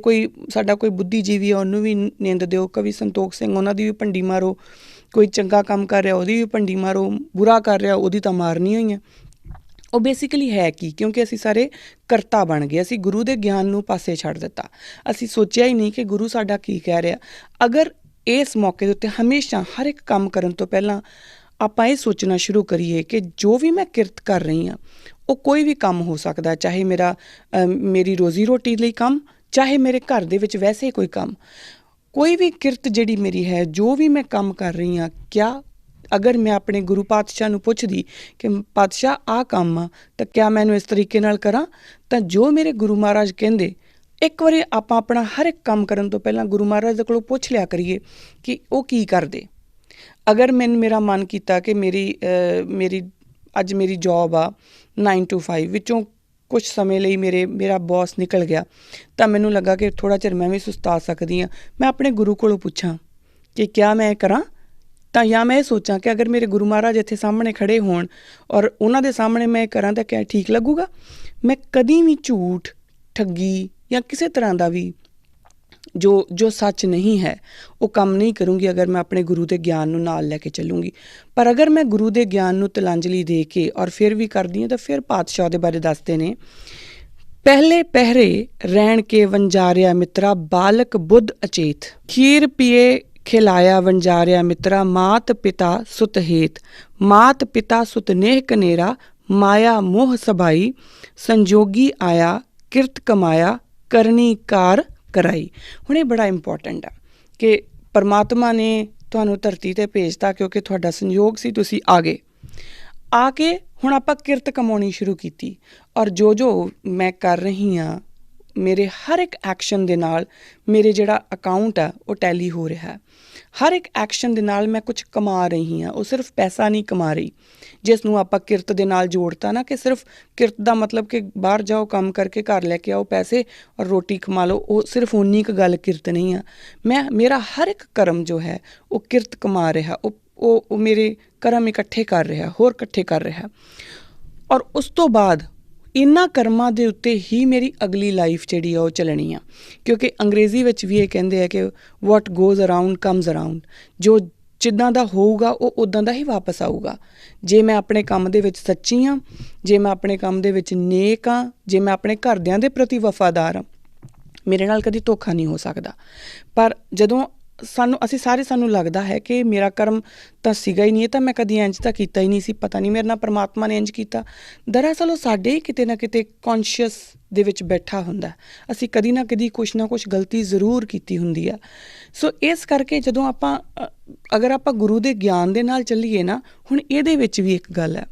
ਸਾਡਾ ਕੋਈ ਬੁੱਧੀਜੀਵੀ ਹੈ ਉਹਨੂੰ ਵੀ ਨਿੰਦ ਦਿਓ, ਕਵੀ ਸੰਤੋਖ ਸਿੰਘ ਉਹਨਾਂ ਦੀ ਵੀ ਭੰਡੀ ਮਾਰੋ, ਕੋਈ ਚੰਗਾ ਕੰਮ ਕਰ ਰਿਹਾ ਉਹਦੀ ਵੀ ਭੰਡੀ ਮਾਰੋ, ਬੁਰਾ ਕਰ ਰਿਹਾ ਉਹਦੀ ਤਾਂ ਮਾਰਨੀ ਹੋਈ ਹੈ। ਉਹ ਬੇਸਿਕਲੀ ਹੈ ਕੀ? ਕਿਉਂਕਿ ਅਸੀਂ ਸਾਰੇ ਕਰਤਾ ਬਣ ਗਏ, ਅਸੀਂ ਗੁਰੂ ਦੇ ਗਿਆਨ ਨੂੰ ਪਾਸੇ ਛੱਡ ਦਿੱਤਾ, ਅਸੀਂ ਸੋਚਿਆ ਹੀ ਨਹੀਂ ਕਿ ਗੁਰੂ ਸਾਡਾ ਕੀ ਕਹਿ ਰਿਹਾ। ਅਗਰ ਇਸ ਮੌਕੇ ਦੇ ਉੱਤੇ ਹਮੇਸ਼ਾ ਹਰ ਇੱਕ ਕੰਮ ਕਰਨ ਤੋਂ ਪਹਿਲਾਂ ਆਪਾਂ ਇਹ ਸੋਚਣਾ ਸ਼ੁਰੂ ਕਰੀਏ ਕਿ ਜੋ ਵੀ ਮੈਂ ਕਿਰਤ ਕਰ ਰਹੀ ਹਾਂ ਉਹ ਕੋਈ ਵੀ ਕੰਮ ਹੋ ਸਕਦਾ, ਚਾਹੇ ਮੇਰੀ ਰੋਜ਼ੀ ਰੋਟੀ ਲਈ ਕੰਮ, ਚਾਹੇ ਮੇਰੇ ਘਰ ਦੇ ਵਿੱਚ ਵੈਸੇ ਕੋਈ ਕੰਮ, ਕੋਈ ਵੀ ਕਿਰਤ ਜਿਹੜੀ ਮੇਰੀ ਹੈ, ਜੋ ਵੀ ਮੈਂ ਕੰਮ ਕਰ ਰਹੀ ਹਾਂ, ਕਿਆ ਅਗਰ ਮੈਂ ਆਪਣੇ ਗੁਰੂ ਪਾਤਸ਼ਾਹ ਨੂੰ ਪੁੱਛਦੀ ਕਿ ਪਾਤਸ਼ਾਹ ਆਹ ਕੰਮ ਆ, ਤਾਂ ਕਿਆ ਮੈਂ ਇਹਨੂੰ ਇਸ ਤਰੀਕੇ ਨਾਲ ਕਰਾਂ, ਤਾਂ ਜੋ ਮੇਰੇ ਗੁਰੂ ਮਹਾਰਾਜ ਕਹਿੰਦੇ, ਇੱਕ ਵਾਰੀ ਆਪਾਂ ਆਪਣਾ ਹਰ ਇੱਕ ਕੰਮ ਕਰਨ ਤੋਂ ਪਹਿਲਾਂ ਗੁਰੂ ਮਹਾਰਾਜ ਦੇ ਕੋਲੋਂ ਪੁੱਛ ਲਿਆ ਕਰੀਏ ਕਿ ਉਹ ਕੀ ਕਰਦੇ। ਅਗਰ ਮੇਰਾ ਮਨ ਕੀਤਾ ਕਿ ਅੱਜ ਮੇਰੀ ਜੋਬ ਆ 9 to 5, ਵਿੱਚੋਂ ਕੁਛ ਸਮੇਂ ਲਈ ਮੇਰਾ ਬੌਸ ਨਿਕਲ ਗਿਆ, ਤਾਂ ਮੈਨੂੰ ਲੱਗਾ ਕਿ ਥੋੜ੍ਹਾ ਚਿਰ ਮੈਂ ਵੀ ਸੁਸਤਾ ਸਕਦੀ ਹਾਂ, ਮੈਂ ਆਪਣੇ ਗੁਰੂ ਕੋਲੋਂ ਪੁੱਛਾਂ ਕਿ ਕਿਆ ਮੈਂ ਕਰਾਂ। ਤਾਂ ਜਾਂ ਮੈਂ ਇਹ ਸੋਚਾਂ ਕਿ ਅਗਰ ਮੇਰੇ ਗੁਰੂ ਮਹਾਰਾਜ ਇੱਥੇ ਸਾਹਮਣੇ ਖੜ੍ਹੇ ਹੋਣ ਔਰ ਉਹਨਾਂ ਦੇ ਸਾਹਮਣੇ ਮੈਂ ਕਰਾਂ ਤਾਂ ਕਿਆ ਠੀਕ ਲੱਗੂਗਾ। ਮੈਂ ਕਦੀ ਵੀ ਝੂਠ, ਠੱਗੀ ਜਾਂ ਕਿਸੇ ਤਰ੍ਹਾਂ ਦਾ ਵੀ ਜੋ ਸੱਚ ਨਹੀਂ ਹੈ ਉਹ ਕੰਮ ਨਹੀਂ ਕਰੂੰਗੀ ਅਗਰ ਮੈਂ ਆਪਣੇ ਗੁਰੂ ਦੇ ਗਿਆਨ ਨੂੰ ਨਾਲ ਲੈ ਕੇ ਚੱਲੂੰਗੀ। ਪਰ ਅਗਰ ਮੈਂ ਗੁਰੂ ਦੇ ਗਿਆਨ ਨੂੰ ਤਿਲਾਂਜਲੀ ਦੇ ਕੇ ਔਰ ਫਿਰ ਵੀ ਕਰਦੀ ਹਾਂ, ਤਾਂ ਫਿਰ ਪਾਤਸ਼ਾਹ ਦੇ ਬਾਰੇ ਦੱਸਦੇ ਨੇ, ਪਹਿਲੇ ਪਹਿਰੇ ਰਹਿਣ ਕੇ ਵੰਜਾਰਿਆ ਮਿੱਤਰਾ, ਬਾਲਕ ਬੁੱਧ ਅਚੇਤ। ਖੀਰ ਪੀਏ ਖਿਲਾਇਆ ਵੰਜਾਰਿਆ ਮਿੱਤਰਾ, ਮਾਤ ਪਿਤਾ ਸੁਤ ਹੇਤ। ਮਾਤ ਪਿਤਾ ਸੁਤ ਨੇਹ ਕਨੇਰਾ, ਮਾਇਆ ਮੋਹ ਸਭਾਈ। ਸੰਜੋਗੀ ਆਇਆ ਕਿਰਤ ਕਮਾਇਆ, ਕਰਨੀ ਕਾਰ ਕਰਾਈ। ਹੁਣ ਇਹ ਬੜਾ ਇੰਪੋਰਟੈਂਟ ਆ ਕਿ ਪਰਮਾਤਮਾ ਨੇ ਤੁਹਾਨੂੰ ਧਰਤੀ 'ਤੇ ਭੇਜਤਾ ਕਿਉਂਕਿ ਤੁਹਾਡਾ ਸੰਯੋਗ ਸੀ, ਤੁਸੀਂ ਆ ਗਏ। ਆ ਕੇ ਹੁਣ ਆਪਾਂ ਕਿਰਤ ਕਮਾਉਣੀ ਸ਼ੁਰੂ ਕੀਤੀ ਔਰ ਜੋ ਮੈਂ ਕਰ ਰਹੀ ਹਾਂ, ਮੇਰੇ ਹਰ ਇੱਕ ਐਕਸ਼ਨ ਦੇ ਨਾਲ ਮੇਰੇ ਜਿਹੜਾ ਅਕਾਊਂਟ ਆ ਉਹ ਟੈਲੀ ਹੋ ਰਿਹਾ। ਹਰ ਇੱਕ ਐਕਸ਼ਨ ਦੇ ਨਾਲ ਮੈਂ ਕੁਛ ਕਮਾ ਰਹੀ ਹਾਂ। ਉਹ ਸਿਰਫ ਪੈਸਾ ਨਹੀਂ ਕਮਾ ਰਹੀ, ਜਿਸ ਨੂੰ ਆਪਾਂ ਕਿਰਤ ਦੇ ਨਾਲ ਜੋੜਤਾ ਨਾ ਕਿ ਸਿਰਫ ਕਿਰਤ ਦਾ ਮਤਲਬ ਕਿ ਬਾਹਰ ਜਾਓ, ਕੰਮ ਕਰਕੇ ਘਰ ਲੈ ਕੇ ਆਓ ਪੈਸੇ ਔਰ ਰੋਟੀ ਕਮਾ ਲਓ। ਉਹ ਸਿਰਫ ਉਨੀ ਕੁ ਗੱਲ ਕਿਰਤ ਨਹੀਂ ਆ। ਮੇਰਾ ਹਰ ਇੱਕ ਕਰਮ ਜੋ ਹੈ ਉਹ ਕਿਰਤ ਕਮਾ ਰਿਹਾ। ਉਹ ਮੇਰੇ ਕਰਮ ਇਕੱਠੇ ਕਰ ਰਿਹਾ, ਹੋਰ ਇਕੱਠੇ ਕਰ ਰਿਹਾ। ਔਰ ਉਸ ਤੋਂ ਬਾਅਦ ਇਹਨਾਂ ਕਰਮਾਂ ਦੇ ਉੱਤੇ ਹੀ ਮੇਰੀ ਅਗਲੀ ਲਾਈਫ ਜਿਹੜੀ ਆ ਉਹ ਚੱਲਣੀ ਆ। ਕਿਉਂਕਿ ਅੰਗਰੇਜ਼ੀ ਵਿੱਚ ਵੀ ਇਹ ਕਹਿੰਦੇ ਆ ਕਿ ਵਾਟ ਗੋਜ਼ ਅਰਾਊਂਡ ਕਮਜ਼ ਅਰਾਊਂਡ। ਜੋ ਜਿੱਦਾਂ ਦਾ ਹੋਊਗਾ ਉਹ ਉੱਦਾਂ ਦਾ ਹੀ ਵਾਪਸ ਆਊਗਾ। ਜੇ ਮੈਂ ਆਪਣੇ ਕੰਮ ਦੇ ਵਿੱਚ ਸੱਚੀ ਹਾਂ, ਜੇ ਮੈਂ ਆਪਣੇ ਕੰਮ ਦੇ ਵਿੱਚ ਨੇਕ ਹਾਂ, ਜੇ ਮੈਂ ਆਪਣੇ ਘਰਦਿਆਂ ਦੇ ਪ੍ਰਤੀ ਵਫਾਦਾਰ ਹਾਂ, ਮੇਰੇ ਨਾਲ ਕਦੀ ਧੋਖਾ ਨਹੀਂ ਹੋ ਸਕਦਾ। ਪਰ ਜਦੋਂ ਸਾਨੂੰ ਲੱਗਦਾ ਹੈ ਕਿ ਮੇਰਾ ਕਰਮ ਤਾਂ ਸੀਗਾ ਹੀ ਨਹੀਂ, ਇਹ ਤਾਂ ਮੈਂ ਕਦੀ ਇੰਝ ਤਾਂ ਕੀਤਾ ਹੀ ਨਹੀਂ ਸੀ, ਪਤਾ ਨਹੀਂ ਮੇਰੇ ਨਾਲ ਪਰਮਾਤਮਾ ਨੇ ਇੰਝ ਕੀਤਾ। ਦਰਅਸਲ ਉਹ ਸਾਡੇ ਹੀ ਕਿਤੇ ਨਾ ਕਿਤੇ ਕੌਨਸ਼ੀਅਸ ਦੇ ਵਿੱਚ ਬੈਠਾ ਹੁੰਦਾ। ਅਸੀਂ ਕਦੀ ਨਾ ਕਦੀ ਕੁਛ ਨਾ ਕੁਛ ਗਲਤੀ ਜ਼ਰੂਰ ਕੀਤੀ ਹੁੰਦੀ ਆ। ਸੋ ਇਸ ਕਰਕੇ ਜਦੋਂ ਅਗਰ ਆਪਾਂ ਗੁਰੂ ਦੇ ਗਿਆਨ ਦੇ ਨਾਲ ਚੱਲੀਏ ਨਾ, ਹੁਣ ਇਹਦੇ ਵਿੱਚ ਵੀ ਇੱਕ ਗੱਲ ਹੈ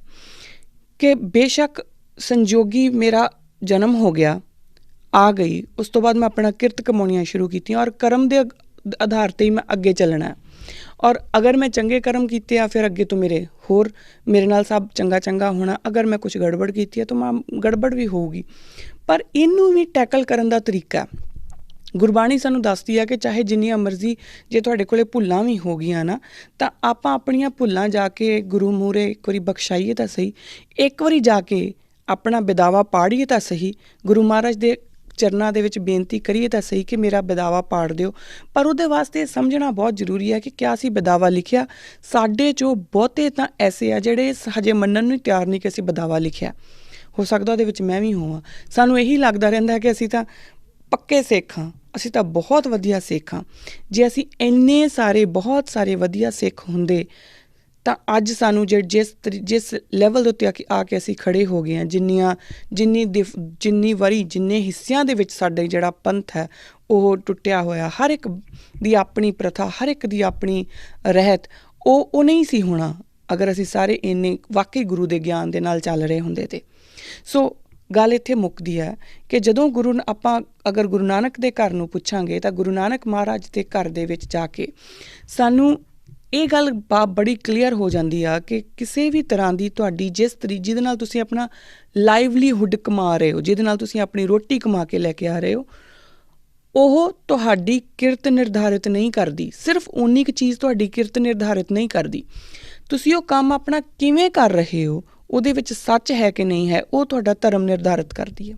ਕਿ ਬੇਸ਼ੱਕ ਸੰਜੋਗੀ ਮੇਰਾ ਜਨਮ ਹੋ ਗਿਆ, ਆ ਗਈ, ਉਸ ਤੋਂ ਬਾਅਦ ਮੈਂ ਆਪਣਾ ਕਿਰਤ ਕਮਾਉਣੀਆਂ ਸ਼ੁਰੂ ਕੀਤੀਆਂ ਔਰ ਕਰਮ ਦੇ ਆਧਾਰ 'ਤੇ ਹੀ ਮੈਂ ਅੱਗੇ ਚੱਲਣਾ। ਔਰ ਅਗਰ ਮੈਂ ਚੰਗੇ ਕਰਮ ਕੀਤੇ ਆ ਫਿਰ ਅੱਗੇ ਤੋਂ ਮੇਰੇ ਨਾਲ ਸਭ ਚੰਗਾ ਹੋਣਾ। ਅਗਰ ਮੈਂ ਕੁਛ ਗੜਬੜ ਕੀਤੀ ਹੈ ਤਾਂ ਗੜਬੜ ਵੀ ਹੋਊਗੀ। ਪਰ ਇਹਨੂੰ ਵੀ ਟੈਕਲ ਕਰਨ ਦਾ ਤਰੀਕਾ ਗੁਰਬਾਣੀ ਸਾਨੂੰ ਦੱਸਦੀ ਆ ਕਿ ਚਾਹੇ ਜਿੰਨੀਆਂ ਮਰਜ਼ੀ ਜੇ ਤੁਹਾਡੇ ਕੋਲੇ ਭੁੱਲਾਂ ਵੀ ਹੋ ਗਈਆਂ ਨਾ, ਤਾਂ ਆਪਾਂ ਆਪਣੀਆਂ ਭੁੱਲਾਂ ਜਾ ਕੇ ਗੁਰੂ ਮੂਹਰੇ ਇੱਕ ਵਾਰੀ ਬਖਸ਼ਾਈਏ ਤਾਂ ਸਹੀ, ਇੱਕ ਵਾਰੀ ਜਾ ਕੇ ਆਪਣਾ ਬਿਦਾਵਾ ਪਾੜੀਏ ਤਾਂ ਸਹੀ, ਗੁਰੂ ਮਹਾਰਾਜ ਦੇ ਚਰਨਾਂ ਦੇ ਵਿੱਚ ਬੇਨਤੀ ਕਰੀਏ ਤਾਂ ਸਹੀ ਕਿ ਮੇਰਾ ਬਿਦਾਵਾ ਪਾੜ ਦਿਓ। ਪਰ ਉਹਦੇ ਵਾਸਤੇ ਸਮਝਣਾ ਬਹੁਤ ਜ਼ਰੂਰੀ ਹੈ ਕਿ ਕਿਆ ਅਸੀਂ ਬਿਦਾਵਾ ਲਿਖਿਆ। ਸਾਡੇ 'ਚੋਂ ਬਹੁਤੇ ਤਾਂ ਐਸੇ ਆ ਜਿਹੜੇ ਹਜੇ ਮੰਨਣ ਨੂੰ ਤਿਆਰ ਨਹੀਂ ਕਿ ਅਸੀਂ ਬਿਦਾਵਾ ਲਿਖਿਆ। ਹੋ ਸਕਦਾ ਉਹਦੇ ਵਿੱਚ ਮੈਂ ਵੀ ਹੋਵਾਂ। ਸਾਨੂੰ ਇਹੀ ਲੱਗਦਾ ਰਹਿੰਦਾ ਕਿ ਅਸੀਂ ਤਾਂ ਪੱਕੇ ਸਿੱਖ ਹਾਂ, ਅਸੀਂ ਤਾਂ ਬਹੁਤ ਵਧੀਆ ਸਿੱਖ ਹਾਂ। ਜੇ ਅਸੀਂ ਬਹੁਤ ਸਾਰੇ ਵਧੀਆ ਸਿੱਖ ਹੁੰਦੇ ਤਾਂ ਅੱਜ ਸਾਨੂੰ ਜਿਸ ਲੈਵਲ ਦੇ ਉੱਤੇ ਆ ਕੇ ਅਸੀਂ ਖੜ੍ਹੇ ਹੋ ਗਏ ਹਾਂ, ਜਿੰਨੇ ਹਿੱਸਿਆਂ ਦੇ ਵਿੱਚ ਸਾਡੇ ਜਿਹੜਾ ਪੰਥ ਹੈ ਉਹ ਟੁੱਟਿਆ ਹੋਇਆ, ਹਰ ਇੱਕ ਦੀ ਆਪਣੀ ਪ੍ਰਥਾ, ਹਰ ਇੱਕ ਦੀ ਆਪਣੀ ਰਹਿਤ, ਉਹ ਨਹੀਂ ਸੀ ਹੋਣਾ ਅਗਰ ਅਸੀਂ ਸਾਰੇ ਇੰਨੇ ਵਾਕਈ ਗੁਰੂ ਦੇ ਗਿਆਨ ਦੇ ਨਾਲ ਚੱਲ ਰਹੇ ਹੁੰਦੇ ਤੇ। ਸੋ ਗੱਲ ਇੱਥੇ ਮੁੱਕਦੀ ਹੈ ਕਿ ਜਦੋਂ ਅਗਰ ਗੁਰੂ ਨਾਨਕ ਦੇ ਘਰ ਨੂੰ ਪੁੱਛਾਂਗੇ ਤਾਂ ਗੁਰੂ ਨਾਨਕ ਮਹਾਰਾਜ ਦੇ ਘਰ ਦੇ ਵਿੱਚ ਜਾ ਕੇ ਸਾਨੂੰ ਇਹ ਗੱਲ ਬੜੀ ਕਲੀਅਰ ਹੋ ਜਾਂਦੀ ਆ ਕਿ ਕਿਸੇ ਵੀ ਤਰ੍ਹਾਂ ਦੀ ਤੁਹਾਡੀ ਜਿਹਦੇ ਨਾਲ ਤੁਸੀਂ ਆਪਣਾ ਲਾਈਵਲੀਹੁੱਡ ਕਮਾ ਰਹੇ ਹੋ, ਜਿਹਦੇ ਨਾਲ ਤੁਸੀਂ ਆਪਣੀ ਰੋਟੀ ਕਮਾ ਕੇ ਲੈ ਕੇ ਆ ਰਹੇ ਹੋ, ਉਹ ਤੁਹਾਡੀ ਕਿਰਤ ਨਿਰਧਾਰਿਤ ਨਹੀਂ ਕਰਦੀ। ਸਿਰਫ ਉਨੀ ਕੁ ਚੀਜ਼ ਤੁਹਾਡੀ ਕਿਰਤ ਨਿਰਧਾਰਿਤ ਨਹੀਂ ਕਰਦੀ। ਤੁਸੀਂ ਉਹ ਕੰਮ ਆਪਣਾ ਕਿਵੇਂ ਕਰ ਰਹੇ ਹੋ, ਉਹਦੇ ਵਿੱਚ ਸੱਚ ਹੈ ਕਿ ਨਹੀਂ ਹੈ, ਉਹ ਤੁਹਾਡਾ ਧਰਮ ਨਿਰਧਾਰਿਤ ਕਰਦੀ ਹੈ।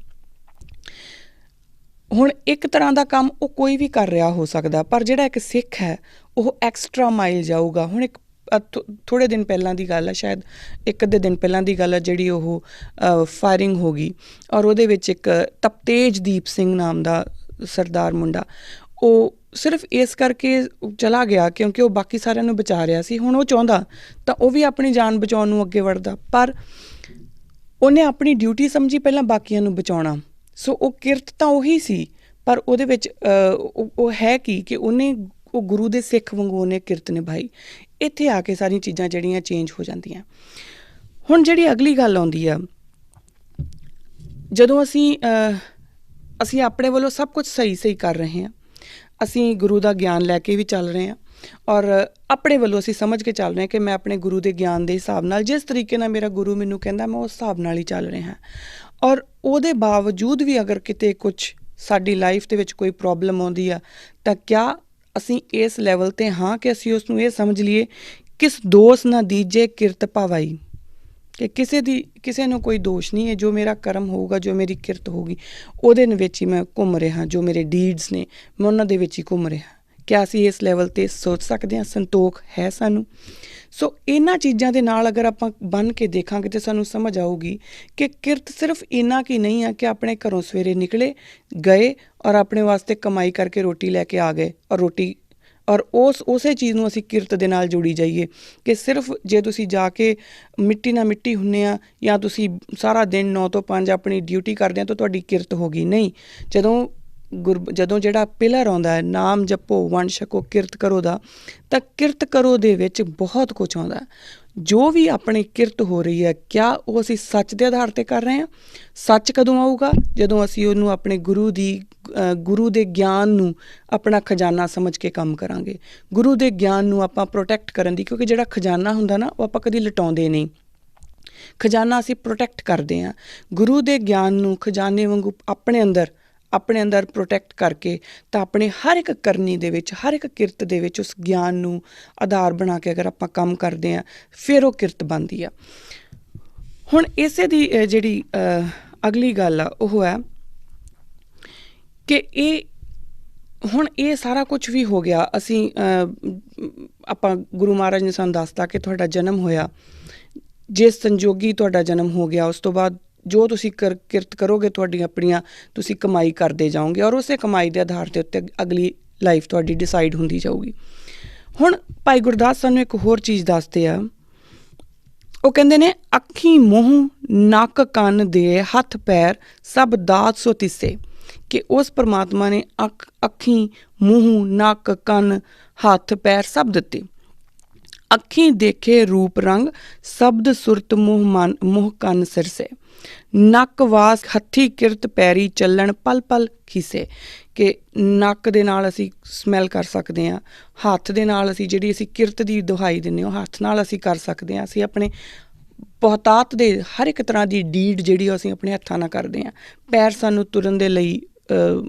ਹੁਣ ਇੱਕ ਤਰ੍ਹਾਂ ਦਾ ਕੰਮ ਉਹ ਕੋਈ ਵੀ ਕਰ ਰਿਹਾ ਹੋ ਸਕਦਾ, ਪਰ ਜਿਹੜਾ ਇੱਕ ਸਿੱਖ ਹੈ ਉਹ ਐਕਸਟਰਾ ਮਾਈਲ ਜਾਊਗਾ। ਹੁਣ ਇੱਕ ਥੋੜ੍ਹੇ ਦਿਨ ਪਹਿਲਾਂ ਦੀ ਗੱਲ ਹੈ, ਸ਼ਾਇਦ ਇੱਕ ਅੱਧੇ ਦਿਨ ਪਹਿਲਾਂ ਦੀ ਗੱਲ ਹੈ, ਜਿਹੜੀ ਉਹ ਫਾਇਰਿੰਗ ਹੋ ਗਈ ਔਰ ਉਹਦੇ ਵਿੱਚ ਇੱਕ ਤਪਤੇਜਦੀਪ ਸਿੰਘ ਨਾਮ ਦਾ ਸਰਦਾਰ ਮੁੰਡਾ, ਉਹ ਸਿਰਫ ਇਸ ਕਰਕੇ ਚਲਾ ਗਿਆ ਕਿਉਂਕਿ ਉਹ ਬਾਕੀ ਸਾਰਿਆਂ ਨੂੰ ਬਚਾ ਰਿਹਾ ਸੀ। ਹੁਣ ਉਹ ਚਾਹੁੰਦਾ ਤਾਂ ਉਹ ਵੀ ਆਪਣੀ ਜਾਨ ਬਚਾਉਣ ਨੂੰ ਅੱਗੇ ਵੜਦਾ, ਪਰ ਉਹਨੇ ਆਪਣੀ ਡਿਊਟੀ ਸਮਝੀ ਪਹਿਲਾਂ ਬਾਕੀਆਂ ਨੂੰ ਬਚਾਉਣਾ। ਸੋ ਉਹ ਕਿਰਤ ਤਾਂ ਉਹੀ ਸੀ, ਪਰ ਉਹਦੇ ਵਿੱਚ ਉਹ ਹੈ ਕਿ ਉਹ ਗੁਰੂ ਦੇ ਸਿੱਖ ਵਾਂਗੂ ਉਹਨੇ ਕਿਰਤ ਨਿਭਾਈ। ਇੱਥੇ ਆ ਕੇ ਸਾਰੀਆਂ ਚੀਜ਼ਾਂ ਜਿਹੜੀਆਂ ਚੇਂਜ ਹੋ ਜਾਂਦੀਆਂ। ਹੁਣ ਜਿਹੜੀ ਅਗਲੀ ਗੱਲ ਆਉਂਦੀ ਆ, ਜਦੋਂ ਅਸੀਂ ਆਪਣੇ ਵੱਲੋਂ ਸਭ ਕੁਝ ਸਹੀ ਕਰ ਰਹੇ ਹਾਂ, ਅਸੀਂ ਗੁਰੂ ਦਾ ਗਿਆਨ ਲੈ ਕੇ ਵੀ ਚੱਲ ਰਹੇ ਹਾਂ ਔਰ ਆਪਣੇ ਵੱਲੋਂ ਅਸੀਂ ਸਮਝ ਕੇ ਚੱਲ ਰਹੇ ਹਾਂ ਕਿ ਮੈਂ ਆਪਣੇ ਗੁਰੂ ਦੇ ਗਿਆਨ ਦੇ ਹਿਸਾਬ ਨਾਲ, ਜਿਸ ਤਰੀਕੇ ਨਾਲ ਮੇਰਾ ਗੁਰੂ ਮੈਨੂੰ ਕਹਿੰਦਾ, ਮੈਂ ਉਸ ਹਿਸਾਬ ਨਾਲ ਹੀ ਚੱਲ ਰਿਹਾ। ਔਰ ਉਹਦੇ ਬਾਵਜੂਦ ਵੀ ਅਗਰ ਕਿਤੇ ਕੁਛ ਸਾਡੀ ਲਾਈਫ ਦੇ ਵਿੱਚ ਕੋਈ ਪ੍ਰੋਬਲਮ ਆਉਂਦੀ ਆ, ਤਾਂ ਕਿਆ ਅਸੀਂ ਇਸ ਲੈਵਲ 'ਤੇ ਹਾਂ ਕਿ ਅਸੀਂ ਉਸ ਨੂੰ ਇਹ ਸਮਝ ਲਈਏ ਕਿਸ ਦੋਸ਼ ਨਾ ਦੀਜੇ ਕਿਰਤ ਭਾਵਾਈ, ਕਿ ਕਿਸੇ ਨੂੰ ਕੋਈ ਦੋਸ਼ ਨਹੀਂ ਹੈ। ਜੋ ਮੇਰਾ ਕਰਮ ਹੋਊਗਾ, ਜੋ ਮੇਰੀ ਕਿਰਤ ਹੋਊਗੀ, ਉਹਦੇ ਵਿੱਚ ਹੀ ਮੈਂ ਘੁੰਮ ਰਿਹਾ। ਜੋ ਮੇਰੇ ਡੀਡਸ ਨੇ ਮੈਂ ਉਹਨਾਂ ਦੇ ਵਿੱਚ ਹੀ ਘੁੰਮ ਰਿਹਾ। ਕਿਆ ਅਸੀਂ ਇਸ ਲੈਵਲ 'ਤੇ ਸੋਚ ਸਕਦੇ ਹਾਂ? ਸੰਤੋਖ ਹੈ ਸਾਨੂੰ? ਸੋ ਇਹਨਾਂ ਚੀਜ਼ਾਂ ਦੇ ਨਾਲ ਅਗਰ ਆਪਾਂ ਬੰਨ੍ਹ ਕੇ ਦੇਖਾਂਗੇ ਤਾਂ ਸਾਨੂੰ ਸਮਝ ਆਊਗੀ ਕਿ ਕਿਰਤ ਸਿਰਫ ਇੰਨਾ ਕੀ ਨਹੀਂ ਆ ਕਿ ਆਪਣੇ ਘਰੋਂ ਸਵੇਰੇ ਨਿਕਲੇ ਗਏ ਔਰ ਆਪਣੇ ਵਾਸਤੇ ਕਮਾਈ ਕਰਕੇ ਰੋਟੀ ਲੈ ਕੇ ਆ ਗਏ ਔਰ ਉਸੇ ਚੀਜ਼ ਨੂੰ ਅਸੀਂ ਕਿਰਤ ਦੇ ਨਾਲ ਜੋੜੀ ਜਾਈਏ ਕਿ ਸਿਰਫ ਜੇ ਤੁਸੀਂ ਜਾ ਕੇ ਮਿੱਟੀ ਨਾਲ ਮਿੱਟੀ ਹੁੰਦੇ ਆ ਜਾਂ ਤੁਸੀਂ ਸਾਰਾ ਦਿਨ 9 ਤੋਂ 5 ਆਪਣੀ ਡਿਊਟੀ ਕਰਦੇ ਆ ਤਾਂ ਤੁਹਾਡੀ ਕਿਰਤ ਹੋ ਗਈ। ਨਹੀਂ, ਜਦੋਂ ਜਿਹੜਾ ਪਿਲਰ ਆਉਂਦਾ ਹੈ ਨਾਮ ਜਪੋ ਵੰਡ ਛਕੋ ਕਿਰਤ ਕਰੋ ਦਾ, ਤਾਂ ਕਿਰਤ ਕਰੋ ਦੇ ਵਿੱਚ ਬਹੁਤ ਕੁਛ ਆਉਂਦਾ। ਜੋ ਵੀ ਆਪਣੀ ਕਿਰਤ ਹੋ ਰਹੀ ਹੈ, ਕਿਆ ਉਹ ਅਸੀਂ ਸੱਚ ਦੇ ਆਧਾਰ 'ਤੇ ਕਰ ਰਹੇ ਹਾਂ? ਸੱਚ ਕਦੋਂ ਆਊਗਾ? ਜਦੋਂ ਅਸੀਂ ਉਹਨੂੰ ਆਪਣੇ ਗੁਰੂ ਦੇ ਗਿਆਨ ਨੂੰ ਆਪਣਾ ਖਜ਼ਾਨਾ ਸਮਝ ਕੇ ਕੰਮ ਕਰਾਂਗੇ। ਗੁਰੂ ਦੇ ਗਿਆਨ ਨੂੰ ਆਪਾਂ ਪ੍ਰੋਟੈਕਟ ਕਰਨ ਦੀ, ਕਿਉਂਕਿ ਜਿਹੜਾ ਖਜ਼ਾਨਾ ਹੁੰਦਾ ਨਾ ਉਹ ਆਪਾਂ ਕਦੀ ਲਟਾਉਂਦੇ ਨਹੀਂ, ਖਜ਼ਾਨਾ ਅਸੀਂ ਪ੍ਰੋਟੈਕਟ ਕਰਦੇ ਹਾਂ। ਗੁਰੂ ਦੇ ਗਿਆਨ ਨੂੰ ਖਜ਼ਾਨੇ ਵਾਂਗੂ ਆਪਣੇ ਅੰਦਰ ਪ੍ਰੋਟੈਕਟ ਕਰਕੇ ਤਾਂ ਆਪਣੇ ਹਰ ਇੱਕ ਕਰਨੀ ਦੇ ਵਿੱਚ, ਹਰ ਇੱਕ ਕਿਰਤ ਦੇ ਵਿੱਚ ਉਸ ਗਿਆਨ ਨੂੰ ਆਧਾਰ ਬਣਾ ਕੇ ਅਗਰ ਆਪਾਂ ਕੰਮ ਕਰਦੇ ਹਾਂ ਫਿਰ ਉਹ ਕਿਰਤ ਬਣਦੀ ਆ। ਹੁਣ ਇਸੇ ਦੀ ਜਿਹੜੀ ਅਗਲੀ ਗੱਲ ਆ ਉਹ ਹੈ ਕਿ ਇਹ ਸਾਰਾ ਕੁਛ ਵੀ ਹੋ ਗਿਆ। ਅਸੀਂ ਆਪਾਂ ਗੁਰੂ ਮਹਾਰਾਜ ਨੇ ਸਾਨੂੰ ਦੱਸਤਾ ਕਿ ਤੁਹਾਡਾ ਜਨਮ ਹੋਇਆ, ਜਿਸ ਸੰਜੋਗੀ ਤੁਹਾਡਾ ਜਨਮ ਹੋ ਗਿਆ ਉਸ ਤੋਂ ਬਾਅਦ ਜੋ ਤੁਸੀਂ ਕਿਰਤ ਕਰੋਗੇ ਆਪਣੀਆਂ ਤੁਸੀਂ ਕਮਾਈ ਕਰਦੇ ਜਾਓਗੇ ਔਰ ਉਸੇ ਕਮਾਈ ਦੇ ਆਧਾਰ ਦੇ ਉੱਤੇ ਅਗਲੀ ਲਾਈਫ ਤੁਹਾਡੀ ਡਿਸਾਈਡ ਹੁੰਦੀ ਜਾਊਗੀ। ਹੁਣ ਭਾਈ ਗੁਰਦਾਸ ਸਾਨੂੰ ਇੱਕ ਹੋਰ ਚੀਜ਼ ਦੱਸਦੇ ਆ। ਉਹ ਕਹਿੰਦੇ ਨੇ ਅੱਖੀਂ ਮੂੰਹ ਨੱਕ ਕੰਨ ਦੇ ਹੱਥ ਪੈਰ ਸਭ ਦਾਤ ਸੋ ਤਿੱਸੇ, ਕਿ ਉਸ ਪਰਮਾਤਮਾ ਨੇ ਅੱਖੀਂ ਮੂੰਹ ਨੱਕ ਕੰਨ ਹੱਥ ਪੈਰ ਸਭ ਦਿੱਤੇ। ਅੱਖੀਂ ਦੇਖੇ ਰੂਪ ਰੰਗ ਸ਼ਬਦ ਸੁਰਤ ਮੋਹ ਕੰਨ ਸਿਰਸੇ, ਨੱਕ ਵਾਸ ਹੱਥੀ ਕਿਰਤ ਪੈਰੀ ਚੱਲਣ ਪਲ ਪਲ ਖੀਸੇ, ਕਿ ਨੱਕ ਦੇ ਨਾਲ ਅਸੀਂ ਸਮੈਲ ਕਰ ਸਕਦੇ ਹਾਂ, ਹੱਥ ਦੇ ਨਾਲ ਅਸੀਂ ਜਿਹੜੀ ਕਿਰਤ ਦੀ ਦੁਹਾਈ ਦਿੰਦੇ ਹਾਂ ਹੱਥ ਨਾਲ ਅਸੀਂ ਕਰ ਸਕਦੇ ਹਾਂ। ਅਸੀਂ ਆਪਣੇ ਬਹੁਤਾਤ ਦੇ ਹਰ ਇੱਕ ਤਰ੍ਹਾਂ ਦੀ ਡੀਡ ਜਿਹੜੀ ਅਸੀਂ ਆਪਣੇ ਹੱਥਾਂ ਨਾਲ ਕਰਦੇ ਹਾਂ। ਪੈਰ ਸਾਨੂੰ ਤੁਰਨ ਦੇ ਲਈ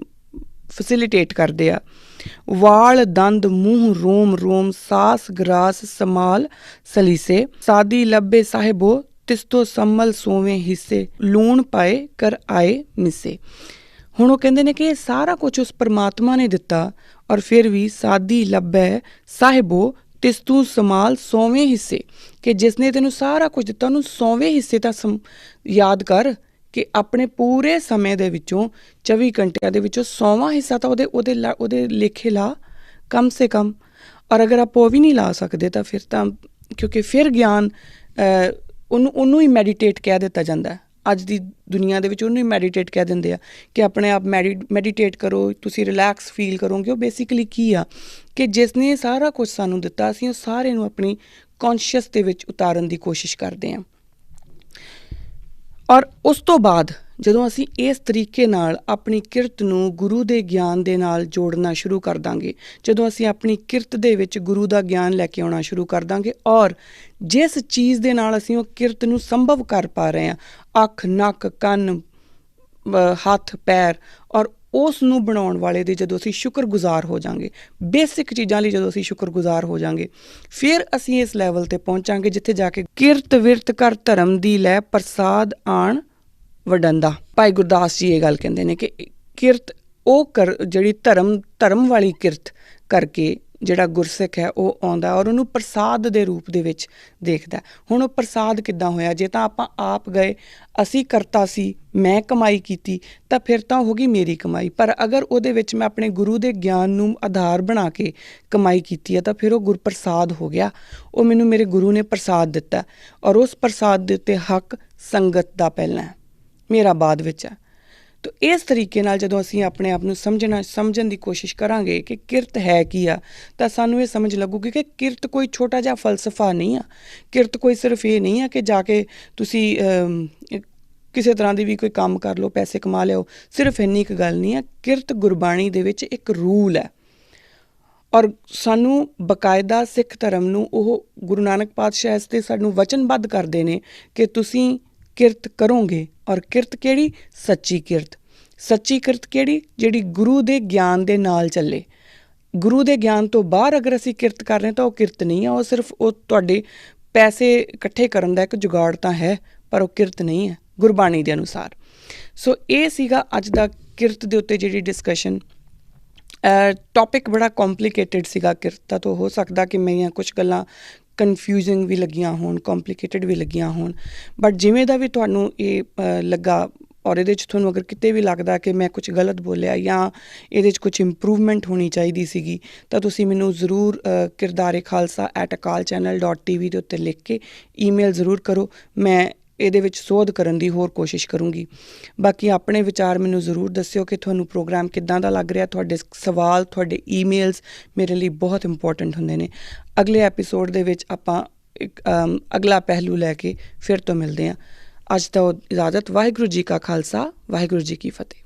ਫੈਸਿਲੀਟੇਟ ਕਰਦੇ ਆ। ਵਾਲ ਦੰਦ ਮੂੰਹ ਰੋਮ ਰੋਮ ਸਾਸ ਗਰਾਸ ਸਮਾਲ ਸਲੀਸੇ, ਸਾਦੀ ਲੱਭੇ ਸਾਹਿਬੋ ਤਿਸਤੋ ਸੰਮਲ ਸੋਵੇਂ ਹਿੱਸੇ, ਲੂਣ ਪਾਏ ਕਰ ਆਏ ਮਿੱਸੇ। ਹੁਣ ਉਹ ਕਹਿੰਦੇ ਨੇ ਕਿ ਇਹ ਸਾਰਾ ਕੁਛ ਉਸ ਪਰਮਾਤਮਾ ਨੇ ਦਿੱਤਾ ਔਰ ਫਿਰ ਵੀ ਸਾਦੀ ਲੱਭੇ ਸਾਹਿਬੋ ਤਿਸਤੂ ਸਮਾਲ ਸੋਵੇਂ ਹਿੱਸੇ, ਕਿ ਜਿਸਨੇ ਤੈਨੂੰ ਸਾਰਾ ਕੁਝ ਦਿੱਤਾ ਉਹਨੂੰ 100ਵੇਂ ਹਿੱਸੇ ਤਾਂ ਯਾਦ ਕਰ, ਕਿ ਆਪਣੇ ਪੂਰੇ ਸਮੇਂ ਦੇ ਵਿੱਚੋਂ 24 ਘੰਟਿਆਂ ਦੇ ਵਿੱਚੋਂ 100ਵਾਂ ਹਿੱਸਾ ਤਾਂ ਉਹਦੇ ਲੇਖੇ ਲਾ ਕਮ ਸੇ ਕਮ। ਔਰ ਅਗਰ ਆਪਾਂ ਉਹ ਵੀ ਨਹੀਂ ਲਾ ਸਕਦੇ ਤਾਂ ਫਿਰ ਤਾਂ, ਕਿਉਂਕਿ ਫਿਰ ਗਿਆਨ ਉਹਨੂੰ ਹੀ ਮੈਡੀਟੇਟ ਕਹਿ ਦਿੱਤਾ ਜਾਂਦਾ। ਅੱਜ ਦੀ ਦੁਨੀਆ ਦੇ ਵਿੱਚ ਉਹਨੂੰ ਹੀ ਮੈਡੀਟੇਟ ਕਹਿ ਦਿੰਦੇ ਆ ਕਿ ਆਪਣੇ ਆਪ ਮੈਡੀਟੇਟ ਕਰੋ, ਤੁਸੀਂ ਰਿਲੈਕਸ ਫੀਲ ਕਰੋਗੇ। ਉਹ ਬੇਸਿਕਲੀ ਕੀ ਆ ਕਿ ਜਿਸ ਨੇ ਸਾਰਾ ਕੁਝ ਸਾਨੂੰ ਦਿੱਤਾ ਅਸੀਂ ਉਹ ਸਾਰੇ ਨੂੰ ਆਪਣੀ ਕੌਨਸ਼ੀਅਸ ਦੇ ਵਿੱਚ ਉਤਾਰਨ ਦੀ ਕੋਸ਼ਿਸ਼ ਕਰਦੇ ਹਾਂ। ਔਰ ਉਸ ਤੋਂ ਬਾਅਦ ਜਦੋਂ ਅਸੀਂ ਇਸ ਤਰੀਕੇ ਨਾਲ ਆਪਣੀ ਕਿਰਤ ਨੂੰ ਗੁਰੂ ਦੇ ਗਿਆਨ ਦੇ ਨਾਲ ਜੋੜਨਾ ਸ਼ੁਰੂ ਕਰ ਦਾਂਗੇ, ਜਦੋਂ ਅਸੀਂ ਆਪਣੀ ਕਿਰਤ ਦੇ ਵਿੱਚ ਗੁਰੂ ਦਾ ਗਿਆਨ ਲੈ ਕੇ ਆਉਣਾ ਸ਼ੁਰੂ ਕਰ ਦਾਂਗੇ ਔਰ ਜਿਸ ਚੀਜ਼ ਦੇ ਨਾਲ ਅਸੀਂ ਉਹ ਕਿਰਤ ਨੂੰ ਸੰਭਵ ਕਰ ਪਾ ਰਹੇ ਹਾਂ, ਅੱਖ ਨੱਕ ਕੰਨ ਹੱਥ ਪੈਰ, ਔਰ ਉਸ ਨੂੰ ਬਣਾਉਣ ਵਾਲੇ ਦੇ ਜਦੋਂ ਅਸੀਂ ਸ਼ੁਕਰਗੁਜ਼ਾਰ ਹੋ ਜਾਵਾਂਗੇ, ਬੇਸਿਕ ਚੀਜ਼ਾਂ ਲਈ ਜਦੋਂ ਅਸੀਂ ਸ਼ੁਕਰਗੁਜ਼ਾਰ ਹੋ ਜਾਵਾਂਗੇ, ਫਿਰ ਅਸੀਂ ਇਸ ਲੈਵਲ 'ਤੇ ਪਹੁੰਚਾਂਗੇ ਜਿੱਥੇ ਜਾ ਕੇ ਕਿਰਤ ਵਿਰਤ ਕਰ ਧਰਮ ਦੀ ਲੈ ਪ੍ਰਸਾਦ ਆਣ ਵਡੰਦਾ। ਭਾਈ ਗੁਰਦਾਸ ਜੀ ਇਹ ਗੱਲ ਕਹਿੰਦੇ ਨੇ ਕਿ ਕਿਰਤ ਉਹ ਜਿਹੜੀ ਧਰਮ ਵਾਲੀ ਕਿਰਤ ਕਰਕੇ ਜਿਹੜਾ ਗੁਰਸਿੱਖ ਹੈ ਉਹ ਆਉਂਦਾ ਔਰ ਉਹਨੂੰ ਪ੍ਰਸਾਦ ਦੇ ਰੂਪ ਦੇ ਵਿੱਚ ਦੇਖਦਾ। ਹੁਣ ਉਹ ਪ੍ਰਸਾਦ ਕਿੱਦਾਂ ਹੋਇਆ? ਜੇ ਤਾਂ ਆਪਾਂ ਆਪ ਗਏ, ਅਸੀਂ ਕਰਤਾ ਸੀ, ਮੈਂ ਕਮਾਈ ਕੀਤੀ ਤਾਂ ਫਿਰ ਤਾਂ ਹੋ ਗਈ ਮੇਰੀ ਕਮਾਈ। ਪਰ ਅਗਰ ਉਹਦੇ ਵਿੱਚ ਮੈਂ ਆਪਣੇ ਗੁਰੂ ਦੇ ਗਿਆਨ ਨੂੰ ਆਧਾਰ ਬਣਾ ਕੇ ਕਮਾਈ ਕੀਤੀ ਹੈ ਤਾਂ ਫਿਰ ਉਹ ਗੁਰਪ੍ਰਸਾਦ ਹੋ ਗਿਆ। ਉਹ ਮੈਨੂੰ ਮੇਰੇ ਗੁਰੂ ਨੇ ਪ੍ਰਸਾਦ ਦਿੱਤਾ ਔਰ ਉਸ ਪ੍ਰਸਾਦ ਦੇ ਉੱਤੇ ਹੱਕ ਸੰਗਤ ਦਾ ਪਹਿਲਾਂ ਹੈ, ਮੇਰਾ ਬਾਅਦ ਵਿੱਚ ਹੈ। ਤਾਂ ਇਸ ਤਰੀਕੇ ਨਾਲ ਜਦੋਂ ਅਸੀਂ ਆਪਣੇ ਆਪ ਨੂੰ ਸਮਝਣ ਦੀ ਕੋਸ਼ਿਸ਼ ਕਰਾਂਗੇ ਕਿ ਕਿਰਤ ਹੈ ਕੀ ਆ, ਤਾਂ ਸਾਨੂੰ ਇਹ ਸਮਝ ਲੱਗੂਗੀ ਕਿ ਕਿਰਤ ਕੋਈ ਛੋਟਾ ਜਿਹਾ ਫਲਸਫਾ ਨਹੀਂ ਆ। ਕਿਰਤ ਕੋਈ ਸਿਰਫ ਇਹ ਨਹੀਂ ਆ ਕਿ ਜਾ ਕੇ ਤੁਸੀਂ ਕਿਸੇ ਤਰ੍ਹਾਂ ਦੀ ਵੀ ਕੋਈ ਕੰਮ ਕਰ ਲਓ, ਪੈਸੇ ਕਮਾ ਲਿਓ, ਸਿਰਫ ਇੰਨੀ ਕੁ ਗੱਲ ਨਹੀਂ ਆ। ਕਿਰਤ ਗੁਰਬਾਣੀ ਦੇ ਵਿੱਚ ਇੱਕ ਰੂਲ ਹੈ ਔਰ ਸਾਨੂੰ ਬਕਾਇਦਾ ਸਿੱਖ ਧਰਮ ਨੂੰ ਉਹ ਗੁਰੂ ਨਾਨਕ ਪਾਤਸ਼ਾਹ ਇਸ 'ਤੇ ਸਾਨੂੰ ਵਚਨਬੱਧ ਕਰਦੇ ਨੇ ਕਿ ਤੁਸੀਂ ਕਿਰਤ ਕਰੋਗੇ। ਔਰ ਕਿਰਤ ਕਿਹੜੀ? ਸੱਚੀ ਕਿਰਤ। ਸੱਚੀ ਕਿਰਤ ਕਿਹੜੀ? ਜਿਹੜੀ ਗੁਰੂ ਦੇ ਗਿਆਨ ਦੇ ਨਾਲ ਚੱਲੇ। ਗੁਰੂ ਦੇ ਗਿਆਨ ਤੋਂ ਬਾਹਰ ਅਗਰ ਅਸੀਂ ਕਿਰਤ ਕਰ ਰਹੇ ਤਾਂ ਉਹ ਕਿਰਤ ਨਹੀਂ ਆ, ਉਹ ਸਿਰਫ ਉਹ ਤੁਹਾਡੇ ਪੈਸੇ ਇਕੱਠੇ ਕਰਨ ਦਾ ਇੱਕ ਜੁਗਾੜ ਤਾਂ ਹੈ, ਪਰ ਉਹ ਕਿਰਤ ਨਹੀਂ ਹੈ ਗੁਰਬਾਣੀ ਦੇ ਅਨੁਸਾਰ। ਸੋ ਇਹ ਸੀਗਾ ਅੱਜ ਦਾ ਕਿਰਤ ਦੇ ਉੱਤੇ ਜਿਹੜੀ ਡਿਸਕਸ਼ਨ। ਟੌਪਿਕ ਬੜਾ ਕੰਪਲਿਕੇਟਿਡ ਸੀਗਾ ਕਿਰਤਾ ਤੋਂ ਹੋ ਸਕਦਾ ਕਿ ਮੇਰੀਆਂ ਕੁਛ ਗੱਲਾਂ ਕਨਫਿਊਜ਼ਿੰਗ ਵੀ ਲੱਗੀਆਂ ਹੋਣ, ਕੰਪਲਿਕੇਟਿਡ ਵੀ ਲੱਗੀਆਂ ਹੋਣ, ਬਟ ਜਿਵੇਂ ਦਾ ਵੀ ਤੁਹਾਨੂੰ ਇਹ ਲੱਗਾ ਔਰ ਇਹਦੇ 'ਚ ਤੁਹਾਨੂੰ ਅਗਰ ਕਿਤੇ ਵੀ ਲੱਗਦਾ ਕਿ ਮੈਂ ਕੁਛ ਗਲਤ ਬੋਲਿਆ ਜਾਂ ਇਹਦੇ 'ਚ ਕੁਛ ਇੰਪਰੂਵਮੈਂਟ ਹੋਣੀ ਚਾਹੀਦੀ ਸੀਗੀ, ਤਾਂ ਤੁਸੀਂ ਮੈਨੂੰ ਜ਼ਰੂਰ kirdarekhalsa@akalchannel.tv ਦੇ ਉੱਤੇ ਲਿਖ ਕੇ ਈਮੇਲ ਜ਼ਰੂਰ ਕਰੋ। ਮੈਂ ਇਹਦੇ ਵਿੱਚ ਸੋਧ ਕਰਨ ਦੀ ਹੋਰ ਕੋਸ਼ਿਸ਼ ਕਰੂੰਗੀ। ਬਾਕੀ ਆਪਣੇ ਵਿਚਾਰ ਮੈਨੂੰ ਜ਼ਰੂਰ ਦੱਸਿਓ ਕਿ ਤੁਹਾਨੂੰ ਪ੍ਰੋਗਰਾਮ ਕਿੱਦਾਂ ਦਾ ਲੱਗ ਰਿਹਾ। ਤੁਹਾਡੇ ਸਵਾਲ, ਤੁਹਾਡੇ ਈਮੇਲਸ ਮੇਰੇ ਲਈ ਬਹੁਤ ਇੰਪੋਰਟੈਂਟ ਹੁੰਦੇ ਨੇ। ਅਗਲੇ ਐਪੀਸੋਡ ਦੇ ਵਿੱਚ ਆਪਾਂ ਇੱਕ ਅਗਲਾ ਪਹਿਲੂ ਲੈ ਕੇ ਫਿਰ ਤੋਂ ਮਿਲਦੇ ਹਾਂ। ਅੱਜ ਤਾਂ ਇਜਾਜ਼ਤ। ਵਾਹਿਗੁਰੂ ਜੀ ਕਾ ਖਾਲਸਾ, ਵਾਹਿਗੁਰੂ ਜੀ ਕੀ ਫਤਿਹ।